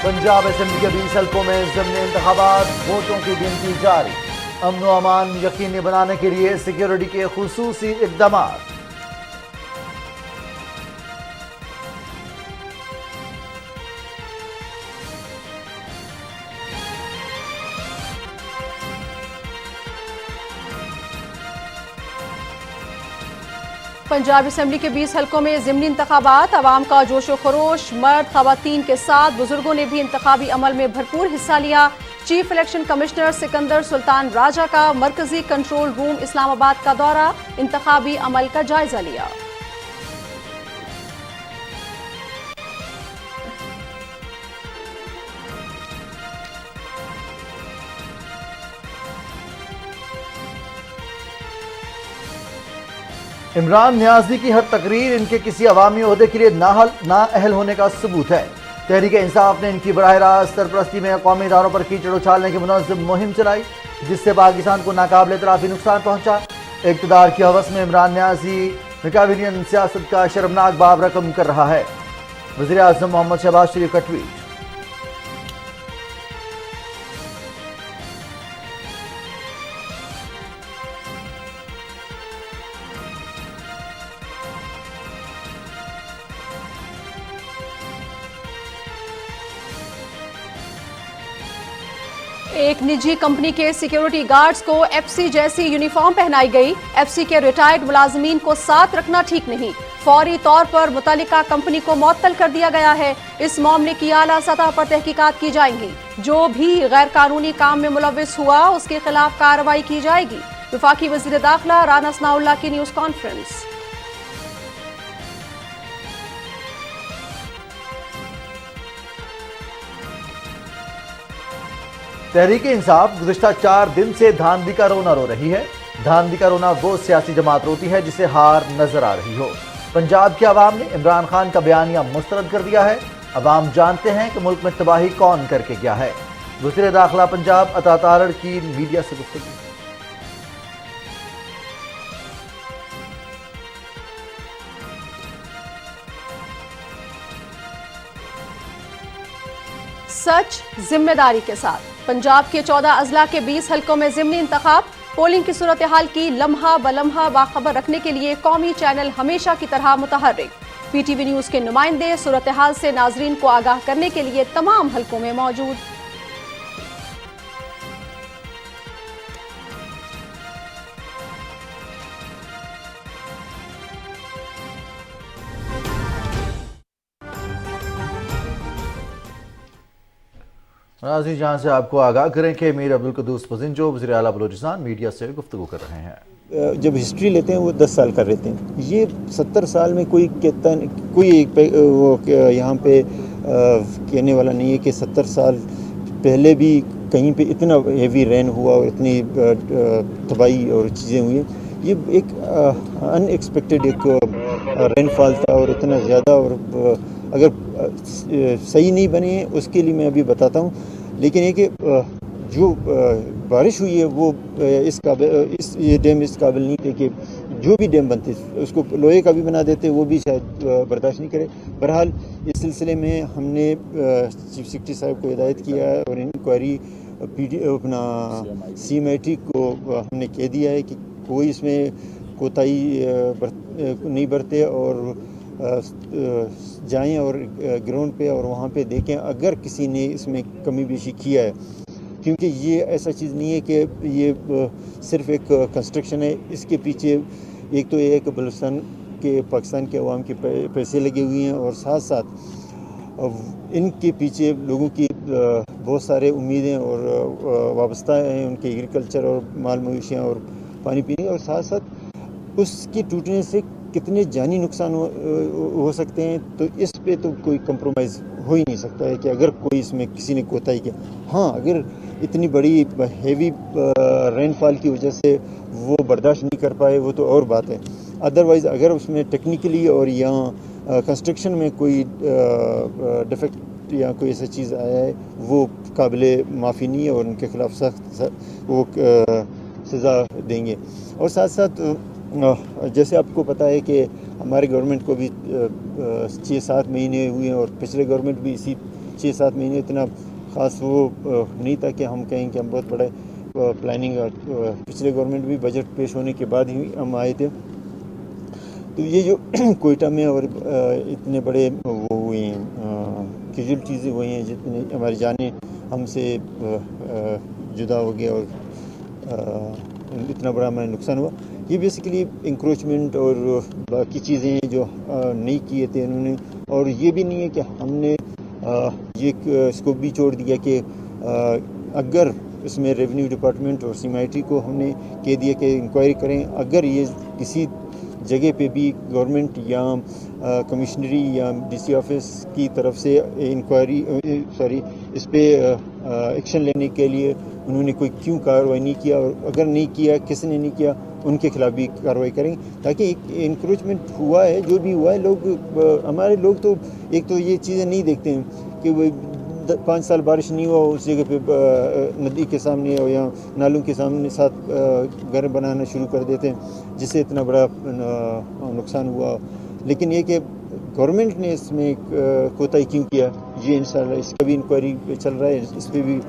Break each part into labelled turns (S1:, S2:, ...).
S1: Punjab assembly کے 20 حلقوں میں ضمنی انتخابات، ووٹوں کی گنتی جاری۔ امن و امان یقینی بنانے کے لیے سیکیورٹی کے خصوصی اقدامات۔
S2: پنجاب اسمبلی کے 20 حلقوں میں ضمنی انتخابات، عوام کا جوش و خروش، مرد خواتین کے ساتھ بزرگوں نے بھی انتخابی عمل میں بھرپور حصہ لیا۔ چیف الیکشن کمشنر سکندر سلطان راجہ کا مرکزی کنٹرول روم اسلام آباد کا دورہ، انتخابی عمل کا جائزہ لیا۔
S1: عمران نیازی کی ہر تقریر ان کے کسی عوامی عہدے کے لیے نااہل ہونے کا ثبوت ہے۔ تحریک انصاف نے ان کی براہ راست سرپرستی میں قومی اداروں پر کیچڑ اچھالنے کی منظم مہم چلائی، جس سے پاکستان کو ناقابل اعترافی نقصان پہنچا۔ اقتدار کی ہوس میں عمران نیازی میکاویلین سیاست کا شرمناک باب رقم کر رہا ہے۔ وزیر اعظم محمد شہباز شریف کا ٹویٹ۔
S2: ایک نجی کمپنی کے سیکیورٹی گارڈز کو ایف سی جیسی یونیفارم پہنائی گئی۔ ایف سی کے ریٹائرڈ ملازمین کو ساتھ رکھنا ٹھیک نہیں، فوری طور پر متعلقہ کمپنی کو معطل کر دیا گیا ہے۔ اس معاملے کی اعلیٰ سطح پر تحقیقات کی جائیں گی۔ جو بھی غیر قانونی کام میں ملوث ہوا اس کے خلاف کارروائی کی جائے گی۔ وفاقی وزیر داخلہ رانا ثناء اللہ کی نیوز کانفرنس۔
S1: تحریک انصاف گزشتہ 4 دن سے دھاندلی کا رونا رو رہی ہے۔ دھاندلی کا رونا وہ سیاسی جماعت روتی ہے جسے ہار نظر آ رہی ہو۔ پنجاب کے عوام نے عمران خان کا بیانیہ مسترد کر دیا ہے۔ عوام جانتے ہیں کہ ملک میں تباہی کون کر کے گیا ہے۔ وزیر داخلہ پنجاب عطا تارڑ کی میڈیا سے گفتگو۔
S2: سچ ذمہ داری کے ساتھ پنجاب کے 14 اضلاع کے 20 حلقوں میں ضمنی انتخاب، پولنگ کی صورتحال کی لمحہ بلمحہ باخبر رکھنے کے لیے قومی چینل ہمیشہ کی طرح متحرک۔ پی ٹی وی نیوز کے نمائندے صورتحال سے ناظرین کو آگاہ کرنے کے لیے تمام حلقوں میں موجود۔
S1: ناظرین جہاں سے آپ کو آگاہ کریں کہ میر عبدالقدوس پزنجو وزیر اعلیٰ بلوچستان میڈیا سے گفتگو کر رہے ہیں۔
S3: جب ہسٹری لیتے ہیں وہ 10 سال کر رہتے ہیں، یہ 70 سال میں کوئی کہتا کوئی یہاں پہ کہنے والا نہیں ہے کہ 70 سال پہلے بھی کہیں پہ اتنا ہیوی رین ہوا اور اتنی تباہی اور چیزیں ہوئی ہیں۔ یہ ایک ان ایکسپیکٹڈ ایک رین فال تھا اور اتنا زیادہ، اور اگر صحیح نہیں بنے ہیں اس کے لیے میں ابھی بتاتا ہوں، لیکن یہ کہ جو بارش ہوئی ہے وہ یہ ڈیم اس قابل نہیں تھے کہ جو بھی ڈیم بنتے اس کو لوہے کا بھی بنا دیتے، وہ بھی شاید برداشت نہیں کرے۔ بہرحال اس سلسلے میں ہم نے چیف سیکرٹری صاحب کو ہدایت کیا ہے اور انکوائری اپنا CMIT کو ہم نے کہہ دیا ہے کہ کوئی اس میں کوتاہی نہیں برتے اور جائیں اور گراؤنڈ پہ اور وہاں پہ دیکھیں اگر کسی نے اس میں کمی بیشی کیا ہے، کیونکہ یہ ایسا چیز نہیں ہے کہ یہ صرف ایک کنسٹرکشن ہے۔ اس کے پیچھے ایک تو یہ ہے کہ بلوچستان کے پاکستان کے عوام کے پیسے لگے ہوئے ہیں، اور ساتھ ساتھ ان کے پیچھے لوگوں کی بہت سارے امیدیں اور وابستہ ہیں ان کے ایگریکلچر اور مال مویشیاں اور پانی پینے، اور ساتھ ساتھ اس کے ٹوٹنے سے کتنے جانی نقصان ہو سکتے ہیں۔ تو اس پہ تو کوئی کمپرومائز ہو ہی نہیں سکتا ہے کہ اگر کوئی اس میں کسی نے کوتاہی کیا۔ ہاں، اگر اتنی بڑی ہیوی رین فال کی وجہ سے وہ برداشت نہیں کر پائے وہ تو اور بات ہے، ادروائز اگر اس میں ٹیکنیکلی اور یہاں کنسٹرکشن میں کوئی ڈیفیکٹ یا کوئی ایسا چیز آیا ہے وہ قابل معافی نہیں ہے، اور ان کے خلاف سخت وہ سزا دیں گے۔ اور ساتھ ساتھ جیسے آپ کو پتہ ہے کہ ہمارے گورنمنٹ کو بھی 6-7 مہینے ہوئے ہیں، اور پچھلے گورنمنٹ بھی اسی 6-7 مہینے اتنا خاص وہ نہیں تھا کہ ہم کہیں کہ ہم بہت بڑے پلاننگ. پچھلے گورنمنٹ بھی بجٹ پیش ہونے کے بعد ہی ہم آئے تھے. تو یہ جو کوئٹہ میں اور اتنے بڑے وہ ہوئے ہیں کیجویلٹیز ہوئی ہیں, جتنے ہماری جانیں ہم سے جدا ہو گیا اور اتنا بڑا ہمیں نقصان ہوا, یہ بیسیکلی انکروچمنٹ اور باقی چیزیں ہیں جو نہیں کیے تھے انہوں نے. اور یہ بھی نہیں ہے کہ ہم نے یہ اسکوپ بھی چھوڑ دیا کہ اگر اس میں ریونیو ڈپارٹمنٹ اور CMIT کو ہم نے کہہ دیا کہ انکوائری کریں, اگر یہ کسی جگہ پہ بھی گورنمنٹ یا کمشنری یا DC آفس کی طرف سے انکوائری اس پہ ایکشن لینے کے لیے انہوں نے کوئی کیوں کارروائی نہیں کیا, اور اگر نہیں کیا کس نے نہیں کیا ان کے خلاف بھی کارروائی کریں, تاکہ ایک انکروچمنٹ ہوا ہے جو بھی ہوا ہے. ہمارے لوگ تو ایک تو یہ چیزیں نہیں دیکھتے ہیں کہ وہ 5 سال بارش نہیں ہوا اس جگہ پہ ندی کے سامنے یا نالوں کے سامنے ساتھ گھر بنانا شروع کر دیتے ہیں, جس سے اتنا بڑا نقصان ہوا. لیکن یہ کہ گورنمنٹ نے اس میں کوتاہی کیوں کیا, یہ انشاءاللہ اس کا بھی انکوائری چل رہا ہے, اس پہ بھی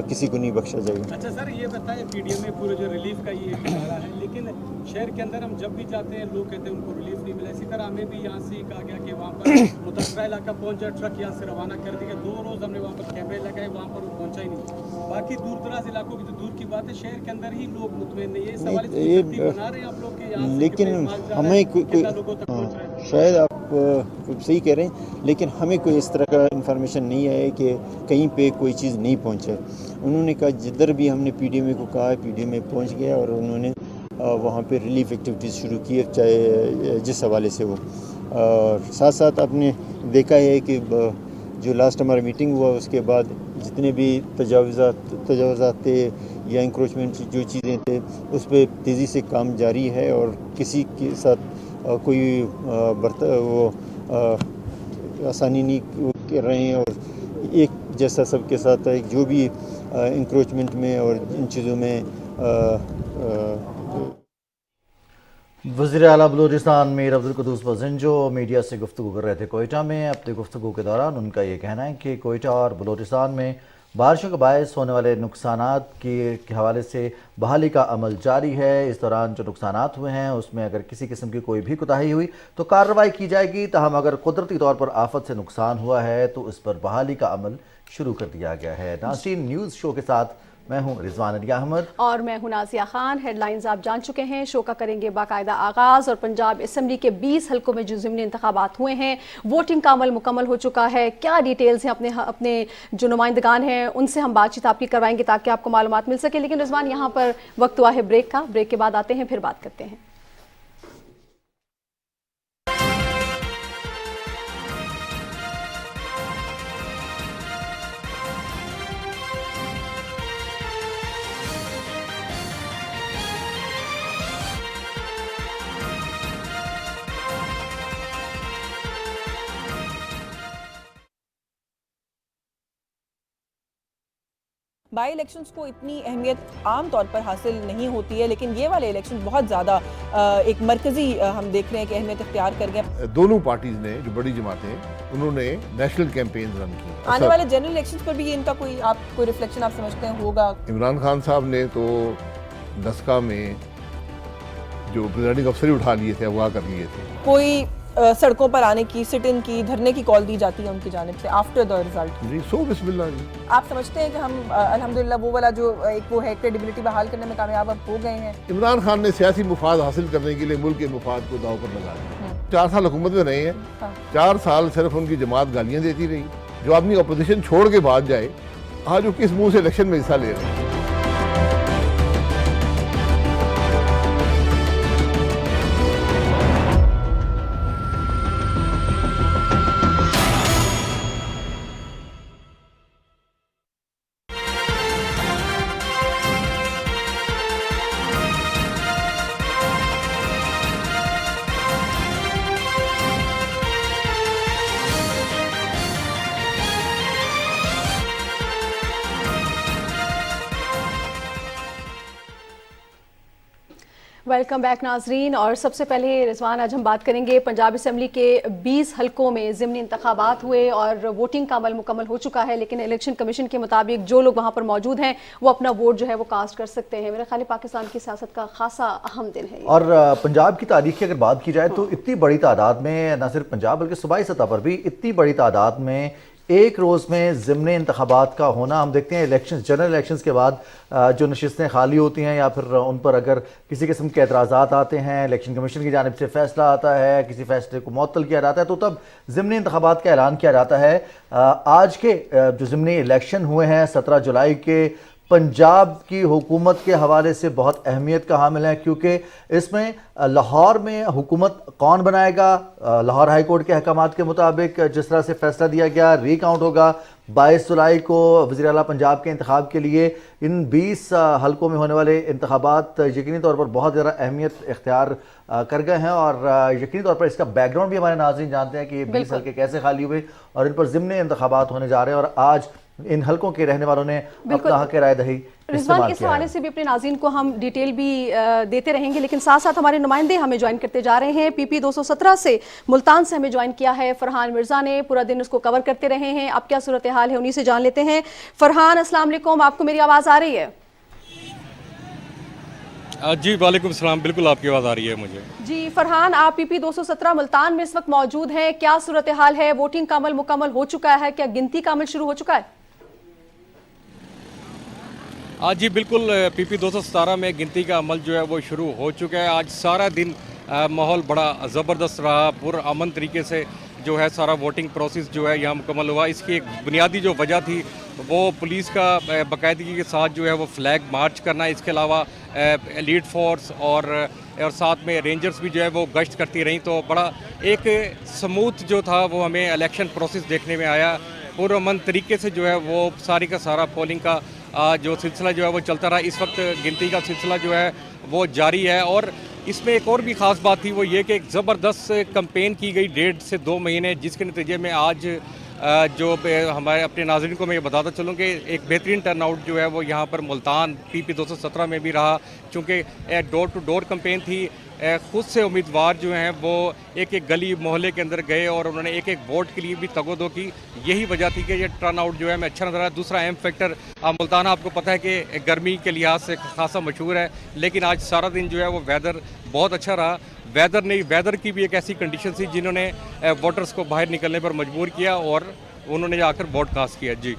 S3: کسی کو نہیں بخشا جائے گا.
S4: اچھا سر, یہ بتائیں PDM میں پورے جو ریلیف کا یہ ادارہ ہے, لیکن شہر کے اندر ہم جب بھی جاتے ہیں لوگ کہتے ہیں ان کو ریلیف نہیں ملا. اسی طرح ہمیں بھی یہاں سے کہا گیا کہ وہاں پر متاثرہ علاقہ پہنچ جائے, ٹرک یہاں سے روانہ کر دیا. 2 روز ہم نے وہاں پر کیمرے لگائے, وہاں پر وہ پہنچا ہی نہیں. باقی دور دراز علاقوں کی تو دور کی بات ہے, شہر کے اندر ہی لوگ مطمئن نہیں ہے. اس حوالے سے بنا رہے ہیں آپ لوگ کہ یہاں سے
S3: لیکن ہمیں شاید آپ صحیح کہہ رہے ہیں, لیکن ہمیں کوئی اس طرح کا انفارمیشن نہیں آیا کہ کہیں پہ کوئی چیز نہیں پہنچا. انہوں نے کہا جدھر بھی ہم نے PDM کو کہا PDM پہنچ گیا, اور انہوں نے وہاں پہ ریلیف ایکٹیویٹیز شروع کی, چاہے جس حوالے سے ہو. اور ساتھ ساتھ آپ نے دیکھا ہے کہ جو لاسٹ ہمارا میٹنگ ہوا اس کے بعد جتنے بھی تجاوزات تھے یا انکروچمنٹ جو چیزیں تھے اس پہ تیزی سے کام جاری ہے, اور کسی کے ساتھ کوئی وہ آسانی نہیں کر رہے ہیں, اور ایک جیسا سب کے ساتھ ہے. جو بھی انکروچمنٹ میں اور ان چیزوں میں
S1: وزیر اعلیٰ بلوچستان میر عبدالقدوس بزنجو میڈیا سے گفتگو کر رہے تھے کوئٹہ میں. اپنی گفتگو کے دوران ان کا یہ کہنا ہے کہ کوئٹہ اور بلوچستان میں بارشوں کے باعث ہونے والے نقصانات کے حوالے سے بحالی کا عمل جاری ہے. اس دوران جو نقصانات ہوئے ہیں اس میں اگر کسی قسم کی کوئی بھی کوتاہی ہوئی تو کارروائی کی جائے گی. تاہم اگر قدرتی طور پر آفت سے نقصان ہوا ہے تو اس پر بحالی کا عمل شروع کر دیا گیا ہے. ناظرین, نیوز شو کے ساتھ میں ہوں رضوان علی احمد
S2: اور میں ہوں نازیہ خان. ہیڈ لائنز آپ جان چکے ہیں. شو کا کریں گے باقاعدہ آغاز. اور پنجاب اسمبلی کے 20 حلقوں میں جو ضمنی انتخابات ہوئے ہیں, ووٹنگ کا عمل مکمل ہو چکا ہے. کیا ڈیٹیلز ہیں اپنے جو نمائندگان ہیں ان سے ہم بات چیت آپ کی کروائیں گے تاکہ آپ کو معلومات مل سکے. لیکن رضوان, یہاں پر وقت ہوا ہے بریک کا. بریک کے بعد آتے ہیں, پھر بات کرتے ہیں.
S5: بائی الیکشنز کو اتنی اہمیت عام طور پر حاصل نہیں ہوتی ہے, لیکن یہ والے الیکشن بہت زیادہ ایک مرکزی ہم دیکھ رہے ہیں کہ اہمیت اختیار کر گئے.
S6: دونوں پارٹیز نے جو بڑی جماعتیں انہوں نے نیشنل کیمپین رن کی.
S5: آنے والے جنرل الیکشنز پر بھی ان کا کوئی ریفلیکشن آپ سمجھتے ہیں ہوگا؟
S6: عمران خان صاحب نے تو دسکا میں جو پریزائڈنگ افسر اٹھا لیے تھے, اغوا کر لیے تھے.
S5: کوئی سڑکوں پر آنے کی, سٹ ان کی, دھرنے کی کال دی جاتی ہے ان کی جانب سے آفٹر دا ریزلٹ؟
S6: جی, سو بسم اللہ جی.
S5: آپ سمجھتے ہیں کہ ہم الحمدللہ وہ والا جو ایک وہ ہے کریڈیبلٹی بحال کرنے میں کامیاب اب ہو گئے ہیں؟
S6: عمران خان نے سیاسی مفاد حاصل کرنے کے لیے ملک کے مفاد کو داؤ پر لگا دیا. 4 سال حکومت میں رہے ہیں, 4 سال صرف ان کی جماعت گالیاں دیتی رہی. جو آدمی اپوزیشن چھوڑ کے بعد جائے, آج وہ کس منہ سے الیکشن میں حصہ لے رہے ہیں.
S2: वेलकम बैक नाजरीन। और सबसे पहले रिजवान, आज हम बात करेंगे पंजाब असम्बली के 20 हलकों में ज़िमनी इंतखाबात हुए और वोटिंग का अमल मुकम्मल हो चुका है, लेकिन इलेक्शन कमीशन के मुताबिक जो लोग वहाँ पर मौजूद हैं वो अपना वोट जो है वो कास्ट कर सकते हैं। मेरा ख्याल है पाकिस्तान की सियासत का खासा अहम दिन है।
S1: और पंजाब की तारीख की अगर बात की जाए तो इतनी बड़ी तादाद में, न सिर्फ पंजाब बल्कि सूबाई सतह पर भी इतनी बड़ी तादाद में एक रोज़ में ज़िमनी इंतखाबात का होना, हम देखते हैं इलेक्शन, जनरल इलेक्शंस के बाद जो नशिस्तें खाली होती हैं या फिर उन पर अगर किसी किस्म के एतराज़ात आते हैं, इलेक्शन कमीशन की जानिब से फ़ैसला आता है, किसी फ़ैसले को मुअत्तल किया जाता है, तो तब ज़िमनी इंतखाबात का ऐलान किया जाता है। आज के जो ज़िमनी इलेक्शन हुए हैं 17 जुलाई के, पंजाब की हुकूमत के हवाले से बहुत अहमियत का हामिल है, क्योंकि इसमें लाहौर में हुकूमत कौन बनाएगा, लाहौर हाई कोर्ट के अहकामात के मुताबिक जिस तरह से फैसला दिया गया, रीकाउंट होगा 22 जुलाई को वज़ीर आला पंजाब के इंतखाब के लिए। इन 20 हलकों में होने वाले इंतखाबात यकीनी तौर पर बहुत ज़्यादा अहमियत इख्तियार कर गए हैं और यकीनी तौर पर इसका बैकग्राउंड भी हमारे नाज़रीन जानते हैं कि ये 20 हलके कैसे खाली हुए और इन पर ज़िमनी इंतखाबात होने जा रहे हैं। और आज इन हलकों के रहने वालों ने अपना हक राय दही
S2: रिजवान, इस हवाले से भी अपने नाज़रीन को हम डिटेल भी देते रहेंगे, लेकिन साथ साथ हमारे नुमाइंदे हमें ज्वाइन करते जा रहे हैं। PP 217 से मुल्तान से हमें ज्वाइन किया है फरहान मिर्ज़ा ने, पूरा दिन उसको कवर करते रहे हैं। अब क्या सूरत हाल है उन्हीं से जान लेते हैं। फरहान, अस्सलाम वालेकुम, आपको मेरी आवाज़ आ रही है?
S7: जी वालेकुम सलाम, बिल्कुल आपकी आवाज़ आ रही है मुझे।
S2: जी फरहान, आप PP 217 मुल्तान में इस वक्त मौजूद हैं, क्या सूरत हाल है? वोटिंग का अमल मुकम्मल हो चुका है? क्या गिनती का अमल शुरू हो चुका है?
S7: आज जी बिल्कुल PP 217 में गिनती का अमल जो है वो शुरू हो चुका है। आज सारा दिन माहौल बड़ा ज़बरदस्त रहा, पुरअमन तरीके से जो है सारा वोटिंग प्रोसेस जो है यहाँ मुकम्मल हुआ। इसकी एक बुनियादी जो वजह थी वो पुलिस का बाकायदगी के साथ जो है वो फ्लैग मार्च करना, इसके अलावा एलीट फोर्स और साथ में रेंजर्स भी जो है वो गश्त करती रहीं, तो बड़ा एक स्मूथ जो था वो हमें इलेक्शन प्रोसेस देखने में आया। पुरअमन तरीके से जो है वो सारी का सारा पोलिंग का जो सिलसिला जो है वो चलता रहा। इस वक्त गिनती का सिलसिला जो है वो जारी है और इसमें एक और भी ख़ास बात थी, वो ये कि एक ज़बरदस्त कैंपेन की गई 1.5 से 2 महीने, जिसके नतीजे में आज जो हमारे अपने नाज़रीन को मैं ये बताता चलूँ कि एक बेहतरीन टर्नआउट जो है वो यहाँ पर मुल्तान PP 217 में भी रहा, चूँकि डोर टू डोर कैंपेन थी। खुद से उम्मीदवार जो हैं वो एक एक गली मोहल्ले के अंदर गए और उन्होंने एक एक वोट के लिए भी तगोदो की। यही वजह थी कि ये टर्न आउट जो है हमें अच्छा नजर आया। दूसरा अहम फैक्टर, मुल्तान आपको पता है कि गर्मी के लिहाज से खासा मशहूर है, लेकिन आज सारा दिन जो है वो वेदर बहुत अच्छा रहा। वेदर की भी एक ऐसी कंडीशन थी जिन्होंने वोटर्स को बाहर निकलने पर मजबूर किया और उन्होंने जाकर वोट कास्ट किया। जी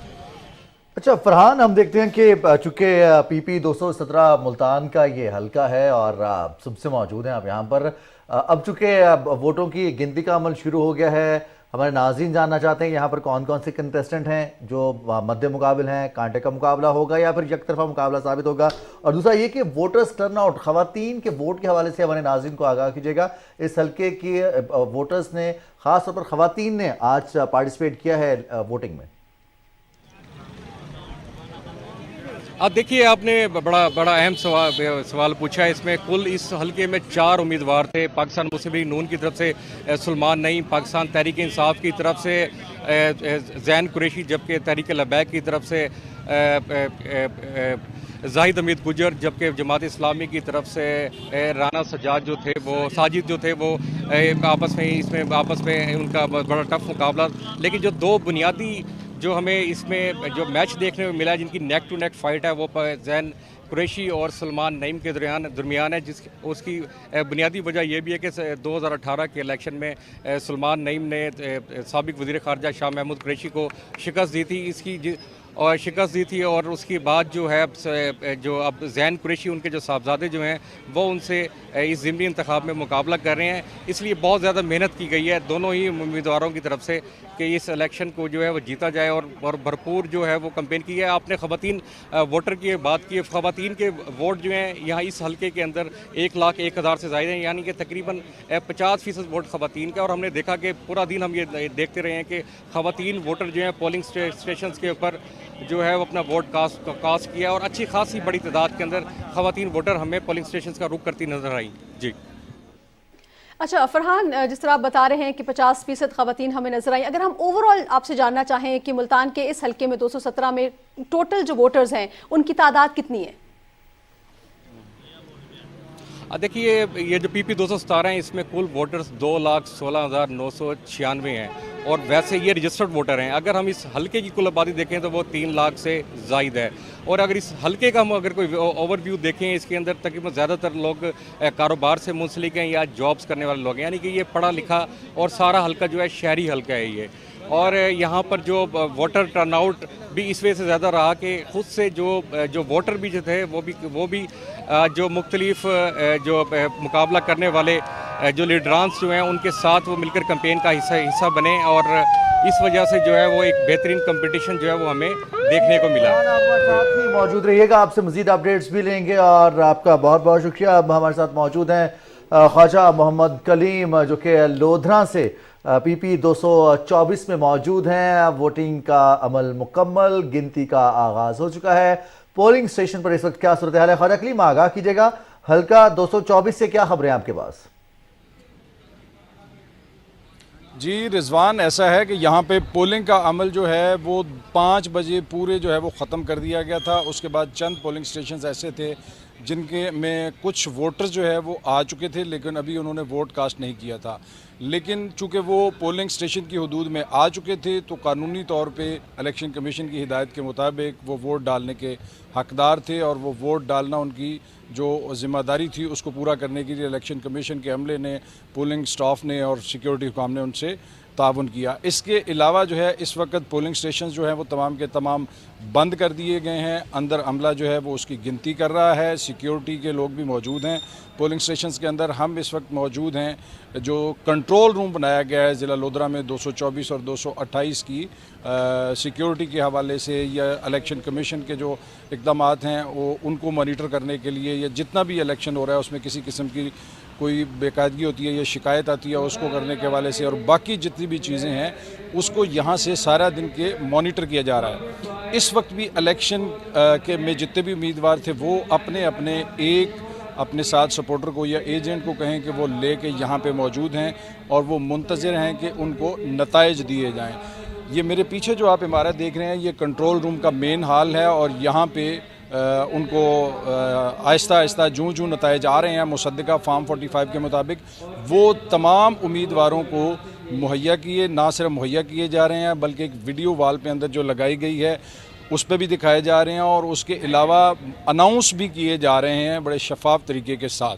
S1: अच्छा फरहान, हम देखते हैं कि चूँकि PP 217 मुल्तान का ये हलका है और सबसे मौजूद हैं आप यहाँ पर। अब चूँकि वोटों की गिनती का अमल शुरू हो गया है, हमारे नाज़रीन जानना चाहते हैं यहाँ पर कौन कौन से कंटेस्टेंट हैं जो मद्दे मुकाबिल हैं, कांटे का मुकाबला होगा या फिर यकतरफा मुकाबला साबित होगा। और दूसरा ये कि वोटर्स टर्नआउट, ख़वातीन के वोट के हवाले से हमारे नाज़रीन को आगाह कीजिएगा। इस हलके की वोटर्स ने, ख़ास तौर पर ख़वातीन ने आज पार्टिसिपेट किया है वोटिंग में।
S7: अब देखिए, आपने बड़ा अहम सवाल पूछा है। इसमें कुल इस हलके में 4 उम्मीदवार थे। पाकिस्तान मुस्लिम लीग नून की तरफ से सुलेमान नईम, पाकिस्तान तहरीक इंसाफ की तरफ से ज़ैन कुरैशी, जबकि तहरीक लबैक की तरफ से जाहिद हमीद गुजर, जबकि जमात इस्लामी की तरफ से राना सज्जाद जो थे वो, साजिद जो थे वो आपस में उनका बड़ा टफ मुकाबला। लेकिन जो 2 बुनियादी जो हमें इसमें जो मैच देखने में मिला, जिनकी नेक टू नेक फाइट है, वो ज़ैन कुरैशी और सुलेमान नईम के दरमियान है। उसकी बुनियादी वजह यह भी है कि 2018 के इलेक्शन में सुलेमान नईम ने साबिक वज़ीर ख़ारजा शाह महमूद कुरैशी को शिकस्त दी थी और उसके बाद जो है जो अब ज़ैन कुरैशी, उनके जो साहबजादे जो हैं वो उनसे इस ज़िमनी इंतखाब में मुकाबला कर रहे हैं। इसलिए बहुत ज़्यादा मेहनत की गई है दोनों ही उम्मीदवारों की तरफ से कि इस इलेक्शन को जो है वो जीता जाए और भरपूर जो है वो कैंपेन की है। आपने ख़वातीन वोटर की बात की है। ख़वातीन के वोट जो हैं यहाँ इस हलके के अंदर 1,01,000 से ज़्यादा हैं, यानी कि तकरीबन 50% वोट ख़वातीन का। और हमने देखा कि पूरा दिन हम ये देखते रहे हैं कि ख़वातीन वोटर जो हैं पोलिंग स्टेशन के ऊपर जो है वो अपना वोट कास्ट किया और अच्छी खासी बड़ी तादाद के अंदर ख़वातीन वोटर हमें पोलिंग स्टेशन का रुख करती नजर आई। जी
S2: अच्छा फरहान, जिस तरह आप बता रहे हैं कि 50% ख़वातीन हमें नजर आई, अगर हम ओवरऑल आपसे जानना चाहें कि मुल्तान के इस हलके में 217 में टोटल जो वोटर्स हैं उनकी तादाद कितनी है?
S7: देखिए ये जो PP 217 है इसमें कुल वोटर्स 2,16,996 हैं और वैसे ये रजिस्टर्ड वोटर हैं। अगर हम इस हलके की कुल आबादी देखें तो वो 3 लाख से ज़ायद है। और अगर इस हलके का हम अगर कोई ओवरव्यू देखें, इसके अंदर तकरीबन ज़्यादातर लोग कारोबार से मुंसलिक हैं या जॉब्स करने वाले लोग हैं, यानी कि ये पढ़ा लिखा और सारा हलका जो है शहरी हलका है ये। और यहाँ पर जो वोटर टर्नआउट भी इस वजह से ज़्यादा रहा कि खुद से जो वोटर भी जो थे वो भी जो मुख्तलिफ जो मुकाबला करने वाले जो लीडरान्स जो हैं उनके साथ वो मिलकर कैंपेन का हिस्सा बने और इस वजह से जो है वो एक बेहतरीन कंपटीशन जो है वो हमें देखने को मिला।
S1: आप हमारे साथ ही मौजूद रहिएगा, आपसे मज़ीद अपडेट्स भी लेंगे और आपका बहुत बहुत शुक्रिया। अब हमारे साथ मौजूद हैं ख्वाजा मोहम्मद कलीम जो कि लोधरा से PP 224 में मौजूद हैं। वोटिंग का अमल मुकम्मल, गिनती का आगाज़ हो चुका है। पोलिंग स्टेशन पर इस वक्त क्या सूरत हाल है? ख्वाजा कलीम आगाह कीजिएगा, हल्का 224 से क्या खबरें आपके पास?
S8: जी रिजवान, ऐसा है कि यहाँ पे पोलिंग का अमल जो है वो 5 बजे पूरे जो है वो ख़त्म कर दिया गया था। उसके बाद चंद पोलिंग स्टेशंस ऐसे थे जिनके में कुछ वोटर्स जो है वो आ चुके थे लेकिन अभी उन्होंने वोट कास्ट नहीं किया था। लेकिन चूँकि वो पोलिंग स्टेशन की हदूद में आ चुके थे तो कानूनी तौर पे इलेक्शन कमीशन की हिदायत के मुताबिक वो वोट डालने के हकदार थे और वो वोट डालना उनकी जो ज़िम्मेदारी थी उसको पूरा करने के लिए इलेक्शन कमीशन के अमले ने, पोलिंग स्टाफ ने और सिक्योरिटी हुकाम ने उनसे ताउन किया। इसके अलावा जो है इस वक्त पोलिंग स्टेशन जो हैं वो तमाम के तमाम बंद कर दिए गए हैं। अंदर अमला जो है वो उसकी गिनती कर रहा है, सिक्योरिटी के लोग भी मौजूद हैं पोलिंग स्टेशंस के अंदर। हम इस वक्त मौजूद हैं जो कंट्रोल रूम बनाया गया है ज़िला लोधरा में 224 और 228 की सिक्योरिटी के हवाले से या इलेक्शन कमीशन के जो इक़दामात हैं वो उनको मॉनिटर करने के लिए, या जितना भी इलेक्शन हो रहा है उसमें किसी किस्म की कोई बेकायदगी होती है या शिकायत आती है उसको करने के हवाले से, और बाकी जितनी भी चीज़ें हैं उसको यहाँ से सारा दिन के मॉनिटर किया जा रहा है। इस वक्त भी इलेक्शन के में जितने भी उम्मीदवार थे वो अपने साथ सपोर्टर को या एजेंट को कहें कि वो लेके यहाँ पे मौजूद हैं और वो मुंतज़िर हैं कि उनको नताइज दिए जाएं। ये मेरे पीछे जो आप इमारत देख रहे हैं ये कंट्रोल रूम का मेन हाल है और यहाँ पे उनको आहिस्ता आहिस्ता जूँ नताइज आ रहे हैं मुसद्दिका फॉर्म 45 के मुताबिक वो तमाम उम्मीदवारों को मुहैया किए, ना सिर्फ मुहैया किए जा रहे हैं बल्कि एक वीडियो वाल पे अंदर जो लगाई गई है उस पर भी दिखाए जा रहे हैं और उसके अलावा अनाउंस भी किए जा रहे हैं बड़े शफाफ तरीके के साथ।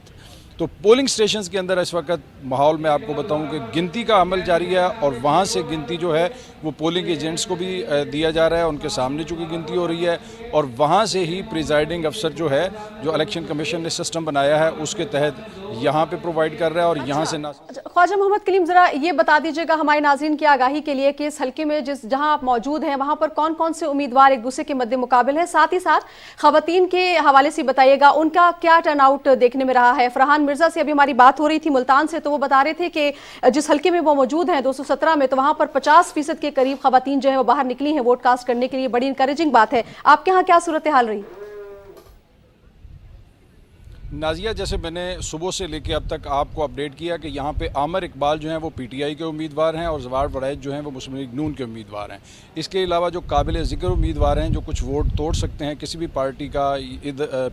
S8: तो पोलिंग स्टेशंस के अंदर इस वक्त माहौल में आपको बताऊं कि गिनती का अमल जारी है और वहां से गिनती जो है वो पोलिंग एजेंट्स को भी दिया जा रहा है, उनके सामने चूँकि गिनती हो रही है और वहां से ही प्रिजाइडिंग अफसर जो है जो इलेक्शन कमीशन ने सिस्टम बनाया है उसके तहत यहाँ पे प्रोवाइड कर रहा है और यहाँ से ना।
S2: ख्वाजा मोहम्मद कलीम, ज़रा ये बता दीजिएगा हमारे नाज़रीन की आगाही के लिए कि इस हल्के में जहाँ आप मौजूद हैं वहाँ पर कौन कौन से उम्मीदवार एक दूसरे के मद्दे मुकाबिल है, साथ ही साथ ख़वातीन के हवाले से बताइएगा उनका क्या टर्नआउट देखने में रहा है। फरहान मिर्ज़ा से अभी हमारी बात हो रही थी मुल्तान से, तो वो बता रहे थे कि जिस हल्के में वो मौजूद हैं 217 में, तो वहाँ पर 50% के करीब ख़वातीन जो है वो बाहर निकली हैं वोट कास्ट करने के लिए। बड़ी इंकरेजिंग बात है। आपके यहाँ क्या सूरत हाल रही?
S8: नाजिया, जैसे मैंने सुबह से लेकर अब तक आपको अपडेट किया कि यहाँ पे आमिर इकबाल जो हैं वो PTI के उम्मीदवार हैं और जवार वरायत जो हैं वो मुस्लिम लीग नून के उम्मीदवार हैं। इसके अलावा जो काबिल ज़िक्र उम्मीदवार हैं जो कुछ वोट तोड़ सकते हैं किसी भी पार्टी का,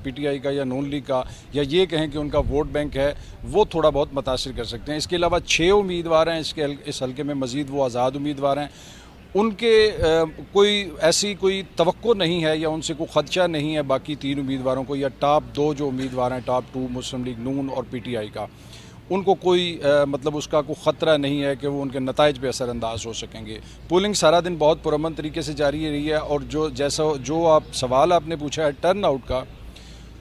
S8: PTI का या नून लीग का, या ये कहें कि उनका वोट बैंक है, वो थोड़ा बहुत मुतासिर कर सकते हैं। इसके अलावा 6 उम्मीदवार हैं इस हल्के में, मज़ीद वो आज़ाद उम्मीदवार हैं। उनके कोई तवक्को नहीं है या उनसे कोई खदशा नहीं है बाकी 3 उम्मीदवारों को या टॉप 2 जो उम्मीदवार हैं, टॉप 2 मुस्लिम लीग नून और PTI का, उनको कोई मतलब उसका कोई ख़तरा नहीं है कि वो उनके नताइज पे असरअंदाज हो सकेंगे। पोलिंग सारा दिन बहुत पुरअमन तरीके से जारी रही है और जो आप सवाल आपने पूछा है टर्न आउट का,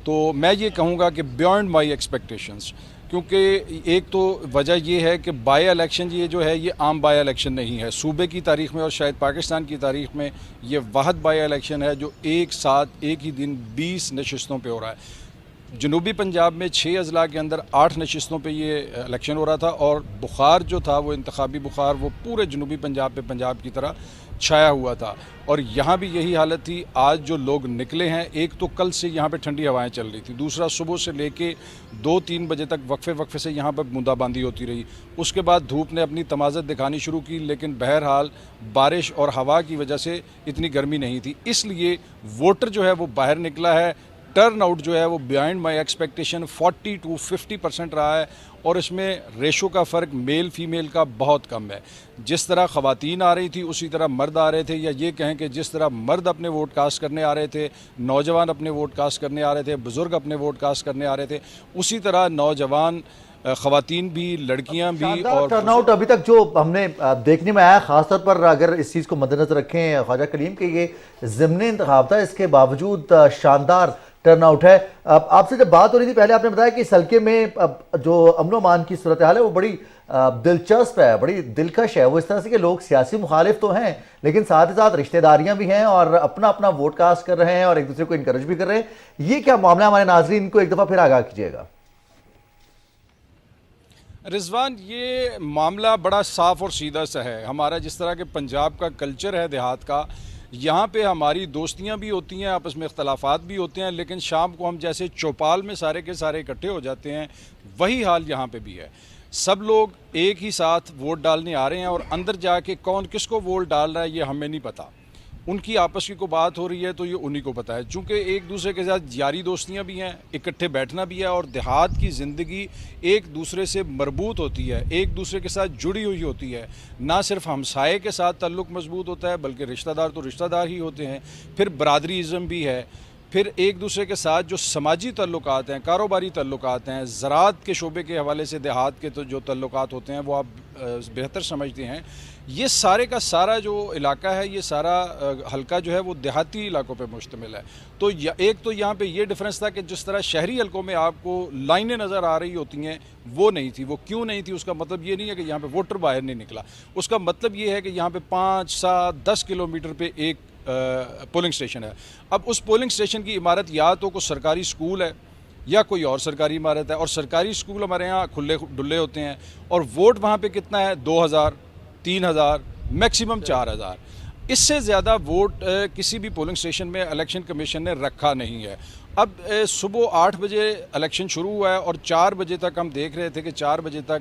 S8: तो मैं ये कहूँगा कि बियॉन्ड माई एक्सपेक्टेशंस, क्योंकि एक तो वजह ये है कि बाई इलेक्शन ये जो है ये आम बाई इलेक्शन नहीं है। सूबे की तारीख़ में और शायद पाकिस्तान की तारीख़ में ये वाहद बाई इलेक्शन है जो एक साथ एक ही दिन 20 नशिस्तों पे हो रहा है। जनूबी पंजाब में 6 अजला के अंदर 8 नशिस्तों पे ये इलेक्शन हो रहा था और बुखार जो था वो इंतखाबी बुखार वो पूरे जनूबी पंजाब पे पंजाब की तरह छाया हुआ था और यहाँ भी यही हालत थी। आज जो लोग निकले हैं, एक तो कल से यहाँ पे ठंडी हवाएं चल रही थी, दूसरा सुबह से लेके 2-3 बजे तक वक्फे से यहाँ पर बूंदाबांदी होती रही। उसके बाद धूप ने अपनी तमाज़त दिखानी शुरू की, लेकिन बहरहाल बारिश और हवा की वजह से इतनी गर्मी नहीं थी, इसलिए वोटर जो है वो बाहर निकला है। ٹرن آؤٹ جو ہے وہ بیہائنڈ مائی ایکسپیکٹیشن 40 to 50% رہا ہے، اور اس میں ریشو کا فرق میل فیمیل کا بہت کم ہے. جس طرح خواتین آ رہی تھی اسی طرح مرد آ رہے تھے، یا یہ کہیں کہ جس طرح مرد اپنے ووٹ کاسٹ کرنے آ رہے تھے، نوجوان اپنے ووٹ کاسٹ کرنے آ رہے تھے، بزرگ اپنے ووٹ کاسٹ کرنے آ رہے تھے، اسی طرح نوجوان خواتین بھی، لڑکیاں بھی. اور
S1: ٹرن آؤٹ ابھی تک جو ہم نے دیکھنے میں آیا، خاص طور پر اگر اس چیز کو مد نظر رکھیں خواجہ کلیم کہ یہ ضمنی انتخاب تھا، اس کے باوجود شاندار ٹرن آؤٹ ہے. آپ سے جب بات ہو رہی تھی پہلے آپ نے بتایا کہ اس حلقے میں جو امن و امان کی صورتحال ہے وہ بڑی دلچسپ ہے، بڑی دلکش ہے. وہ اس طرح سے کہ لوگ سیاسی مخالف تو ہیں لیکن ساتھ ہی ساتھ رشتہ داریاں بھی ہیں اور اپنا اپنا ووٹ کاسٹ کر رہے ہیں اور ایک دوسرے کو انکریج بھی کر رہے ہیں. یہ کیا معاملہ؟ ہمارے ناظرین کو ایک دفعہ پھر آگاہ کیجیے گا.
S8: رضوان، یہ معاملہ بڑا صاف اور سیدھا سا ہے. ہمارا جس طرح کہ پنجاب کا کلچر ہے دیہات کا، یہاں پہ ہماری دوستیاں بھی ہوتی ہیں، آپس میں اختلافات بھی ہوتے ہیں، لیکن شام کو ہم جیسے چوپال میں سارے کے سارے اکٹھے ہو جاتے ہیں، وہی حال یہاں پہ بھی ہے. سب لوگ ایک ہی ساتھ ووٹ ڈالنے آ رہے ہیں، اور اندر جا کے کون کس کو ووٹ ڈال رہا ہے یہ ہمیں نہیں پتہ. ان کی آپس کی کوئی بات ہو رہی ہے تو یہ انہی کو پتہ ہے، چونکہ ایک دوسرے کے ساتھ یاری دوستیاں بھی ہیں، اکٹھے بیٹھنا بھی ہے، اور دیہات کی زندگی ایک دوسرے سے مربوط ہوتی ہے، ایک دوسرے کے ساتھ جڑی ہوئی ہوتی ہے. نہ صرف ہمسائے کے ساتھ تعلق مضبوط ہوتا ہے بلکہ رشتہ دار تو رشتہ دار ہی ہوتے ہیں، پھر برادری ازم بھی ہے، پھر ایک دوسرے کے ساتھ جو سماجی تعلقات ہیں، کاروباری تعلقات ہیں، زراعت کے شعبے کے حوالے سے دیہات کے تو جو تعلقات ہوتے ہیں وہ آپ بہتر سمجھتے ہیں. یہ سارے کا سارا جو علاقہ ہے، یہ سارا حلقہ جو ہے وہ دیہاتی علاقوں پہ مشتمل ہے. تو ایک تو یہاں پہ یہ ڈفرینس تھا کہ جس طرح شہری حلقوں میں آپ کو لائنیں نظر آ رہی ہوتی ہیں وہ نہیں تھی. وہ کیوں نہیں تھی اس کا مطلب یہ نہیں ہے کہ یہاں پہ ووٹر باہر نہیں نکلا، اس کا مطلب یہ ہے کہ یہاں پہ 5, 7, 10 کلومیٹر پہ ایک پولنگ سٹیشن ہے. اب اس پولنگ سٹیشن کی عمارت یا تو کوئی سرکاری سکول ہے یا کوئی اور سرکاری عمارت ہے، اور سرکاری سکول ہمارے یہاں کھلے ڈلے ہوتے ہیں، اور ووٹ وہاں پہ کتنا ہے؟ 2000, 3000, میکسیمم 4000. اس سے زیادہ ووٹ کسی بھی پولنگ سٹیشن میں الیکشن کمیشن نے رکھا نہیں ہے. اب صبح 8 بجے الیکشن شروع ہوا ہے، اور 4 بجے تک ہم دیکھ رہے تھے کہ 4 بجے تک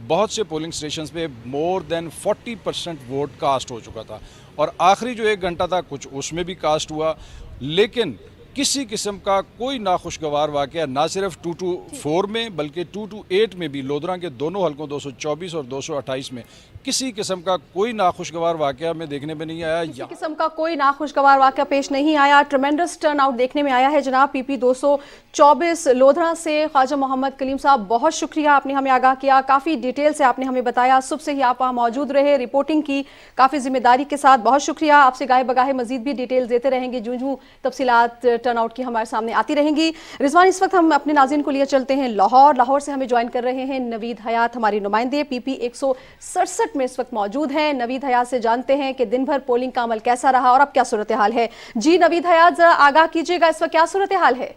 S8: بہت سے پولنگ سٹیشنز پہ مور دین 40% ووٹ کاسٹ ہو چکا تھا، اور آخری جو 1 گھنٹہ تھا کچھ اس میں بھی کاسٹ ہوا. لیکن کسی قسم کا کوئی ناخوشگوار واقعہ نہ صرف 2 to 4 میں بلکہ 2 to 8 میں بھی، لودھراں کے دونوں حلقوں 224 اور 228 میں کسی قسم کا کوئی ناخوشگوار واقعہ ہمیں دیکھنے میں نہیں آیا.
S2: کسی قسم کا کوئی ناخوشگوار واقعہ پیش نہیں آیا. ٹریمنڈس ٹرن آؤٹ دیکھنے میں آیا ہے جناب. پی پی 224 لودھراں سے خواجہ محمد کلیم صاحب، بہت شکریہ، آپ نے ہمیں آگاہ کیا، کافی ڈیٹیل سے آپ نے ہمیں بتایا، صبح سے ہی آپ وہاں موجود رہے، رپورٹنگ کی کافی ذمہ داری کے ساتھ. بہت شکریہ. آپ سے گاہے بگاہے مزید بھی ڈیٹیل دیتے رہیں گے جوں تفصیلات ٹرن آؤٹ کی ہمارے سامنے آتی رہیں گی. رضوان، اس وقت ہم اپنے ناظرین کو لیے چلتے ہیں لاہور سے ہمیں جوائن کر رہے ہیں نوید حیات، ہماری نمائندے پی پی 167 میں اس وقت موجود ہیں. نوید حیات سے جانتے ہیں کہ دن بھر پولنگ کا عمل کیسا رہا اور اب کیا صورتحال ہے. جی نوید حیات، ذرا آگاہ کیجیے گا اس وقت کیا صورتحال ہے؟